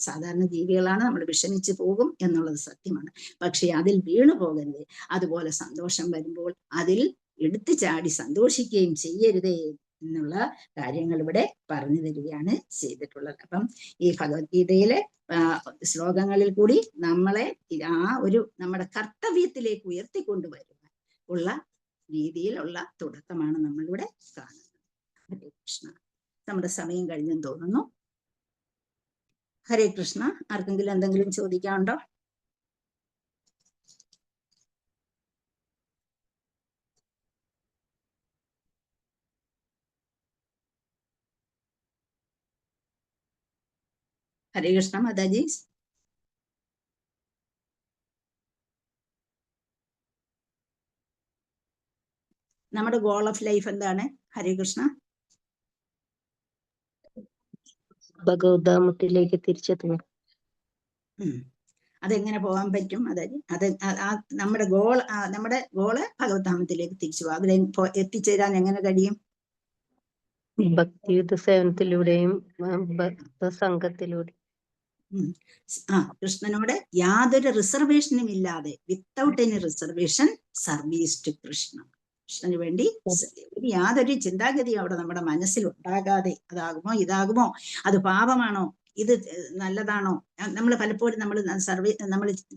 സാധാരണ ജീവികളാണ്, നമ്മൾ വിഷമിച്ചു പോകും എന്നുള്ളത് സത്യമാണ്. പക്ഷെ അതിൽ വീണു പോകരുത്. അതുപോലെ സന്തോഷം വരുമ്പോൾ അതിൽ എടുത്തു ചാടി സന്തോഷിക്കുകയും ചെയ്യരുതേ എന്നുള്ള കാര്യങ്ങൾ ഇവിടെ പറഞ്ഞു തരികയാണ് ചെയ്തിട്ടുള്ളത്. അപ്പം ഈ ഭഗവത്ഗീതയിലെ ശ്ലോകങ്ങളിൽ കൂടി നമ്മളെ നമ്മുടെ കർത്തവ്യത്തിലേക്ക് ഉയർത്തിക്കൊണ്ടുവരുവാൻ ഉള്ള രീതിയിലുള്ള തുടക്കമാണ് നമ്മളിവിടെ കാണുന്നത്. ഹരേ കൃഷ്ണ. നമ്മുടെ സമയം കഴിഞ്ഞെന്ന് തോന്നുന്നു. ഹരേ കൃഷ്ണ. ആർക്കെങ്കിലും എന്തെങ്കിലും ചോദിക്കാനുണ്ടോ? ഹരേ കൃഷ്ണ മാതാജി. നമ്മുടെ ഗോൾ ഓഫ് ലൈഫ് എന്താണ് ഹരികൃഷ്ണ? ഭഗവത്ധാമത്തിലേക്ക് തിരിച്ചെത്തുന്നു. അതെങ്ങനെ പോകാൻ പറ്റും? അത് നമ്മുടെ ഗോള് ഭഗവത്ധാമത്തിലേക്ക് തിരിച്ചു പോകും. അതിൽ എത്തിച്ചേരാൻ എങ്ങനെ കഴിയും? ഭക്തിയുദ്ധ സേവനത്തിലൂടെയും സംഘത്തിലൂടെ. കൃഷ്ണനോട് യാതൊരു റിസർവേഷനും ഇല്ലാതെ, without any reservation service to Krishna. കൃഷ്ണന് വേണ്ടി യാതൊരു ചിന്താഗതിയും അവിടെ നമ്മുടെ മനസ്സിൽ ഉണ്ടാകാതെ, അതാകുമോ ഇതാകുമോ, അത് പാപമാണോ, ഇത് നല്ലതാണോ? നമ്മൾ പലപ്പോഴും നമ്മൾ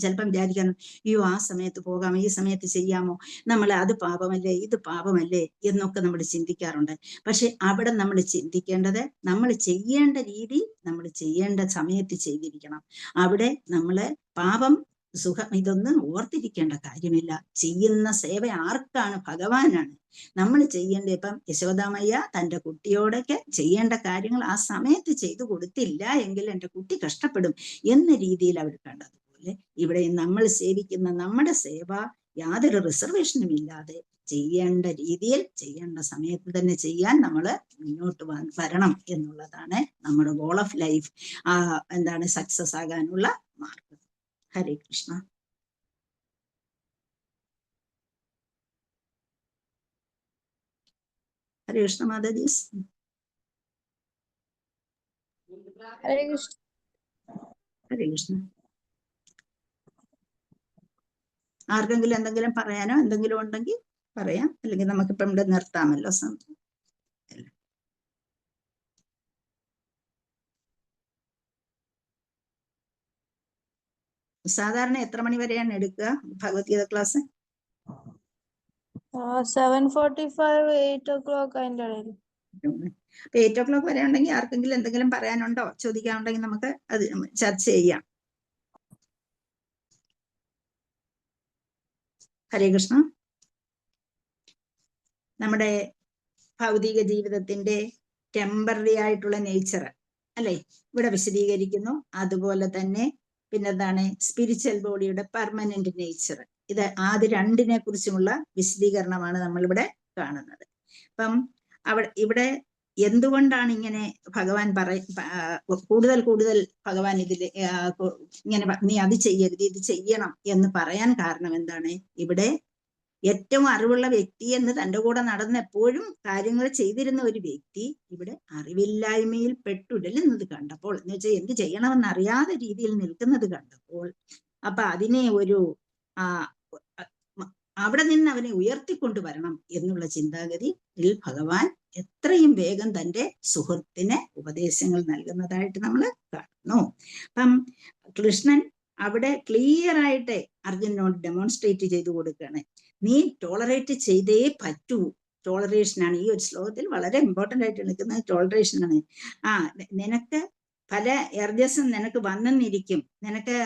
ചിലപ്പം വിചാരിക്കാൻ, അയ്യോ ആ സമയത്ത് പോകാം, ഈ സമയത്ത് ചെയ്യാമോ, നമ്മൾ അത് പാപമല്ലേ ഇത് പാപമല്ലേ എന്നൊക്കെ നമ്മൾ ചിന്തിക്കാറുണ്ട്. പക്ഷെ അവിടെ നമ്മൾ ചിന്തിക്കേണ്ടത്, നമ്മൾ ചെയ്യേണ്ട രീതി നമ്മൾ ചെയ്യേണ്ട സമയത്ത് ചെയ്തിരിക്കണം. അവിടെ നമ്മള് പാപം സുഖം ഇതൊന്നും ഓർത്തിരിക്കേണ്ട കാര്യമില്ല. ചെയ്യുന്ന സേവ ആർക്കാണ്? ഭഗവാനാണ്. നമ്മൾ ചെയ്യേണ്ട, ഇപ്പം യശോദാമയ്യ തൻ്റെ കുട്ടിയോടൊക്കെ ചെയ്യേണ്ട കാര്യങ്ങൾ ആ സമയത്ത് ചെയ്തു കൊടുത്തില്ല എങ്കിൽ എൻ്റെ കുട്ടി കഷ്ടപ്പെടും എന്ന രീതിയിൽ അവർ കണ്ടതുപോലെ ഇവിടെ നമ്മൾ സേവിക്കുന്ന നമ്മുടെ സേവ യാതൊരു റിസർവേഷനും ഇല്ലാതെ ചെയ്യേണ്ട രീതിയിൽ ചെയ്യേണ്ട സമയത്ത് തന്നെ ചെയ്യാൻ നമ്മൾ മുന്നോട്ട് വരണം എന്നുള്ളതാണ് നമ്മുടെ ഗോൾ ഓഫ് ലൈഫ്. എന്താണ് സക്സസ് ആകാനുള്ള മാർഗം. ഹരേ കൃഷ്ണ. ഹരേ കൃഷ്ണ മാതാജി. ഹരേ കൃഷ്ണ. ഹരേ കൃഷ്ണ. ആർക്കെങ്കിലും എന്തെങ്കിലും പറയാനോ എന്തെങ്കിലും ഉണ്ടെങ്കിൽ പറയാം, അല്ലെങ്കിൽ നമുക്കിപ്പം ഇവിടെ നിർത്താമല്ലോ. സാധാരണ എത്ര മണി വരെയാണ് എടുക്കുക ഭഗവത്ഗീത ക്ലാസ്? 7:45, 8 o'clock അതിൻ്റെ ഇടയിൽ. അപ്പൊ 8 o'clock വരെ ഉണ്ടെങ്കിൽ ആർക്കെങ്കിലും എന്തെങ്കിലും പറയാനുണ്ടോ, ചോദിക്കാനുണ്ടെങ്കിൽ നമുക്ക് അത് ചർച്ച ചെയ്യാം. ഹരേ കൃഷ്ണ. നമ്മുടെ ഭൗതിക ജീവിതത്തിന്റെ ടെമ്പററി ആയിട്ടുള്ള നേച്ചർ അല്ലെ ഇവിടെ വിശദീകരിക്കുന്നു. അതുപോലെ തന്നെ പിന്നെന്താണ് സ്പിരിച്വൽ ബോഡിയുടെ പെർമനന്റ് നേച്ചർ. ഇത് ആദ്യ രണ്ടിനെ കുറിച്ചുമുള്ള വിശദീകരണമാണ് നമ്മളിവിടെ കാണുന്നത്. അപ്പം ഇവിടെ എന്തുകൊണ്ടാണ് ഇങ്ങനെ ഭഗവാൻ കൂടുതൽ ഭഗവാൻ ഇതിൽ ഇങ്ങനെ നീ അത് ചെയ്യരുത് ഇത് ചെയ്യണം എന്ന് പറയാൻ കാരണം എന്താണ്? ഇവിടെ ഏറ്റവും അറിവുള്ള വ്യക്തി എന്ന് തൻ്റെ കൂടെ നടന്ന് എപ്പോഴും കാര്യങ്ങൾ ചെയ്തിരുന്ന ഒരു വ്യക്തി ഇവിടെ അറിവില്ലായ്മയിൽ പെട്ടുടലുന്നത് കണ്ടപ്പോൾ, എന്ന് വെച്ചാൽ എന്ത് ചെയ്യണമെന്ന് അറിയാതെ രീതിയിൽ നിൽക്കുന്നത് കണ്ടപ്പോൾ, അപ്പൊ അതിനെ അവിടെ നിന്ന് അവനെ ഉയർത്തിക്കൊണ്ടുവരണം എന്നുള്ള ചിന്താഗതിയിൽ ഭഗവാൻ എത്രയും വേഗം തൻ്റെ സുഹൃത്തിന് ഉപദേശങ്ങൾ നൽകുന്നതായിട്ട് നമ്മൾ കാണുന്നു. അപ്പം കൃഷ്ണൻ അവിടെ ക്ലിയർ ആയിട്ട് അർജുനനോട് ഡെമോൺസ്ട്രേറ്റ് ചെയ്തു കൊടുക്കുകയാണ്. നീ ടോളറേറ്റ് ചെയ്തേ പറ്റൂ. ടോളറേഷനാണ് ഈ ഒരു ശ്ലോകത്തിൽ വളരെ ഇമ്പോർട്ടൻ്റ് ആയിട്ട് നിൽക്കുന്നത്. ടോളറേഷനാണ്. നിനക്ക് പല എർജസും നിനക്ക് വന്നെന്നിരിക്കും. നിനക്ക്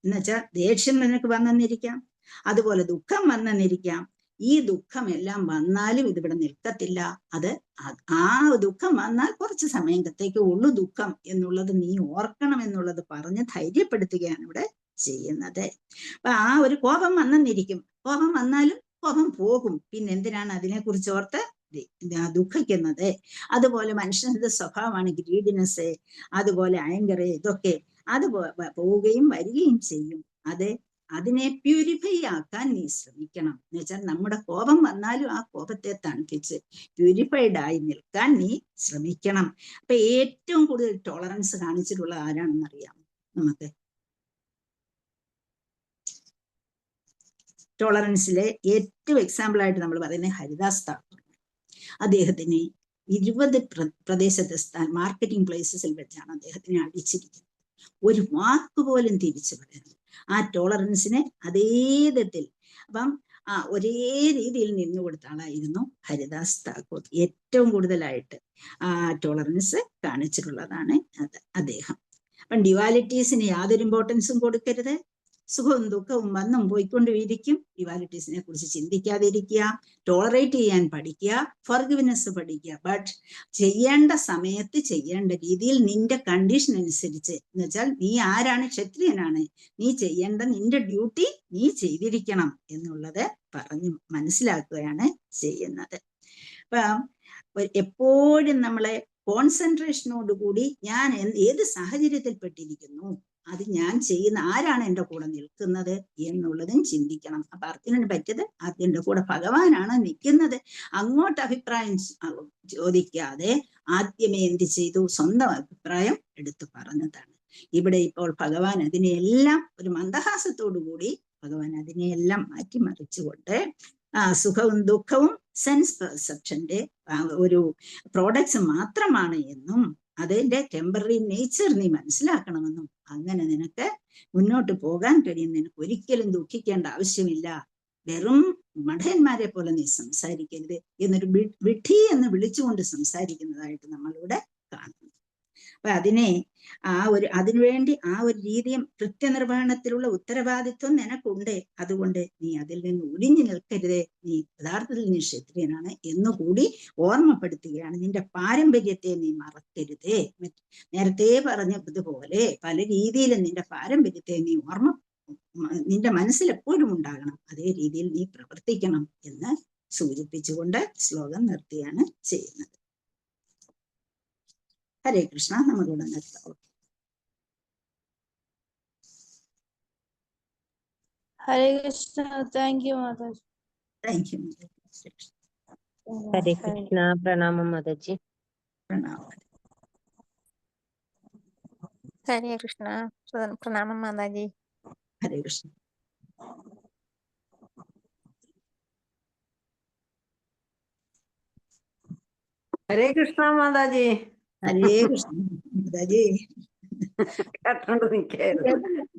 എന്നുവെച്ചാൽ ദേഷ്യം നിനക്ക് വന്നെന്നിരിക്കാം, അതുപോലെ ദുഃഖം വന്നെന്നിരിക്കാം. ഈ ദുഃഖം എല്ലാം വന്നാലും ഇതിവിടെ നിൽക്കത്തില്ല. ആ ദുഃഖം വന്നാൽ കുറച്ച് സമയത്തേക്ക് ഉള്ളു ദുഃഖം എന്നുള്ളത് നീ ഓർക്കണം എന്നുള്ളത് പറഞ്ഞ് ധൈര്യപ്പെടുത്തുകയാണ് ഇവിടെ ചെയ്യുന്നത്. അപ്പൊ ആ ഒരു കോപം വന്നെന്നിരിക്കും, കോപം വന്നാലും കോപം പോകും. പിന്നെ എന്തിനാണ് അതിനെക്കുറിച്ച് ഓർത്ത് ദുഃഖിക്കുന്നത്? അതുപോലെ മനുഷ്യന്റെ സ്വഭാവമാണ് ഗ്രീഡിനെസ്, അതുപോലെ ആങ്കർ, ഇതൊക്കെ അത് പോവുകയും വരികയും ചെയ്യും. അതിനെ പ്യൂരിഫൈ ആക്കാൻ നീ ശ്രമിക്കണം. എന്ന് വെച്ചാൽ നമ്മുടെ കോപം വന്നാലും ആ കോപത്തെ തണുപ്പിച്ച് പ്യൂരിഫൈഡ് ആയി നിൽക്കാൻ നീ ശ്രമിക്കണം. അപ്പൊ ഏറ്റവും കൂടുതൽ ടോളറൻസ് കാണിച്ചിട്ടുള്ള ആരാണെന്നറിയാം നമുക്ക്? ടോളറൻസിലെ ഏറ്റവും എക്സാമ്പിൾ ആയിട്ട് നമ്മൾ പറയുന്നത് ഹരിദാസ് താക്കൂർ. അദ്ദേഹത്തിന് 20 പ്രദേശത്തെ മാർക്കറ്റിംഗ് പ്ലേസസിൽ വെച്ചാണ് അദ്ദേഹത്തിനെ അടിച്ചിരിക്കുന്നത്. ഒരു വാക്ക് പോലും തിരിച്ചു പറയുന്നത്. ആ ടോളറൻസിനെ അതേ വിധത്തിൽ ഒരേ രീതിയിൽ നിന്നു കൊടുത്ത ആളായിരുന്നു ഹരിദാസ് താക്കൂർ. ഏറ്റവും കൂടുതലായിട്ട് ടോളറൻസ് കാണിച്ചിട്ടുള്ളതാണ് അദ്ദേഹം. അപ്പം ഡ്യുവാലിറ്റീസിന് യാതൊരു ഇമ്പോർട്ടൻസും കൊടുക്കരുത്. സുഖവും ദുഃഖവും വന്നും പോയിക്കൊണ്ടിരിക്കും. ഡ്യുവാലിറ്റീസിനെ കുറിച്ച് ചിന്തിക്കാതിരിക്കുക, ടോളറേറ്റ് ചെയ്യാൻ പഠിക്കുക, ഫോർഗിവ്നെസ് പഠിക്കുക. ബട്ട് ചെയ്യേണ്ട സമയത്ത് ചെയ്യേണ്ട രീതിയിൽ നിന്റെ കണ്ടീഷൻ അനുസരിച്ച്, എന്ന് വെച്ചാൽ നീ ആരാണ്, ക്ഷത്രിയനാണ്, നീ ചെയ്യേണ്ട നിന്റെ ഡ്യൂട്ടി നീ ചെയ്തിരിക്കണം എന്നുള്ളത് പറഞ്ഞു മനസ്സിലാക്കുകയാണ് ചെയ്യുന്നത്. അപ്പൊ എപ്പോഴും നമ്മളെ കോൺസെൻട്രേഷനോടുകൂടി ഞാൻ ഏത് സാഹചര്യത്തിൽ പെട്ടിരിക്കുന്നു, അത് ഞാൻ ചെയ്യുന്ന ആരാണ് എൻ്റെ കൂടെ നിൽക്കുന്നത് എന്നുള്ളതും ചിന്തിക്കണം. അപ്പൊ അർജുനന് പറ്റിയത് അർജുനന്റെ കൂടെ ഭഗവാനാണ് നിൽക്കുന്നത്. അങ്ങോട്ട് അഭിപ്രായം ചോദിക്കാതെ ആദ്യമേ എന്ത് ചെയ്തു, സ്വന്തം അഭിപ്രായം എടുത്തു പറഞ്ഞതാണ്. ഇവിടെ ഇപ്പോൾ ഭഗവാൻ അതിനെയെല്ലാം ഒരു മന്ദഹാസത്തോടു കൂടി ഭഗവാൻ അതിനെയെല്ലാം മാറ്റിമറിച്ചുകൊണ്ട് സുഖവും ദുഃഖവും സെൻസ് പെർസെപ്ഷന്റെ ഒരു പ്രോഡക്ട്സ് മാത്രമാണ് എന്നും അതിന്റെ ടെമ്പററി നേച്ചർ നീ മനസ്സിലാക്കണമെന്നും, അങ്ങനെ നിനക്ക് മുന്നോട്ട് പോകാൻ കഴിയും, നിനക്ക് ഒരിക്കലും ദുഃഖിക്കേണ്ട ആവശ്യമില്ല, വെറും മഠയന്മാരെ പോലെ നീ സംസാരിക്കരുത് എന്നൊരു വിഡ്ഢി എന്ന് വിളിച്ചുകൊണ്ട് സംസാരിക്കുന്നതായിട്ട് നമ്മളിവിടെ കാണുന്നു. അപ്പൊ അതിനുവേണ്ടി ആ ഒരു രീതിയും കൃത്യനിർവഹണത്തിലുള്ള ഉത്തരവാദിത്വം നിനക്കുണ്ട്. അതുകൊണ്ട് നീ അതിൽ നിന്ന് ഒഴിഞ്ഞു നിൽക്കരുതേ, നീ യഥാർത്ഥത്തിൽ നീ ക്ഷത്രിയനാണ് എന്നുകൂടി ഓർമ്മപ്പെടുത്തുകയാണ്. നിന്റെ പാരമ്പര്യത്തെ നീ മറക്കരുതേ. നേരത്തെ പറഞ്ഞതുപോലെ പല രീതിയിലും നിന്റെ പാരമ്പര്യത്തെ നീ നിന്റെ മനസ്സിൽ എപ്പോഴും ഉണ്ടാകണം, അതേ രീതിയിൽ നീ പ്രവർത്തിക്കണം എന്ന് സൂചിപ്പിച്ചുകൊണ്ട് ശ്ലോകം നിർത്തുകയാണ് ചെയ്യുന്നത്. ഹരേ കൃഷ്ണ. നമുക്കിവിടെ നിർത്താം. Hare Krishna. Thank you Mataji. Thank you. Hare Krishna. പ്രണാമം മാതാജി. പ്രണാമം. ഹരേ കൃഷ്ണ. പ്രണാമം മാതാജി. ഹരേ കൃഷ്ണ. ഹരേ കൃഷ്ണ മാതാജി. ഹരേ കൃഷ്ണ മാതാജി. കേട്ടോണ്ട് നിക്കായിരുന്നു.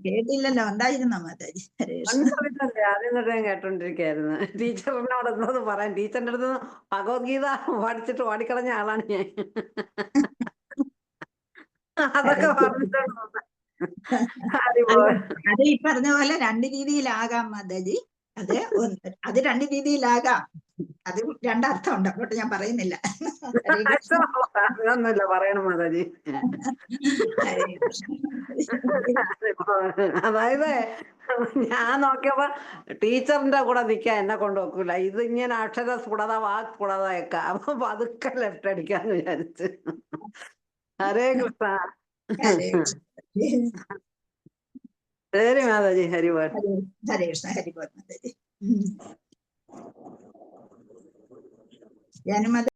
കേട്ടില്ലല്ലോ, ഉണ്ടായിരുന്നോ മാതാജി? ഹരേ കൃഷ്ണ. ആദ്യം തൊട്ട് ഞാൻ കേട്ടോണ്ടിരിക്കായിരുന്നു. ടീച്ചറിനോട് എന്തോന്ന് പറയാൻ, ടീച്ചറിന്റെ അടുത്ത് ഭഗവത്ഗീത പഠിച്ചിട്ട് ഓടിക്കളഞ്ഞ ആളാണ് ഞാൻ. അതൊക്കെ പറഞ്ഞിട്ടുണ്ട്. അത് ഈ പറഞ്ഞ പോലെ രണ്ട് രീതിയിലാകാം മാതാജി. അത് രണ്ട് രീതിയിലാകാം, അത് രണ്ടർത്ഥം ഉണ്ട്, അങ്ങോട്ട് ഞാൻ പറയുന്നില്ല. അതൊന്നുമില്ല പറയണം മാതാജി. അതായത് ഞാൻ നോക്കിയപ്പോ ടീച്ചറിന്റെ കൂടെ നിൽക്കാൻ എന്നെ കൊണ്ട് വെക്കൂല. ഇത് ഇങ്ങനെ അക്ഷര സ്ഫുടത വാക് സ്ഫുടതയൊക്കെ, അപ്പൊ പതുക്കെ ലെഫ്റ്റ് അടിക്കാന്ന് വിചാരിച്ച്. ഹരേ കൃഷ്ണ. ശരി മാതാജി. ഹരിബോൾ. ഹരേ കൃഷ്ണ. ഹരിബോൾ മാതാജി. ഞാനും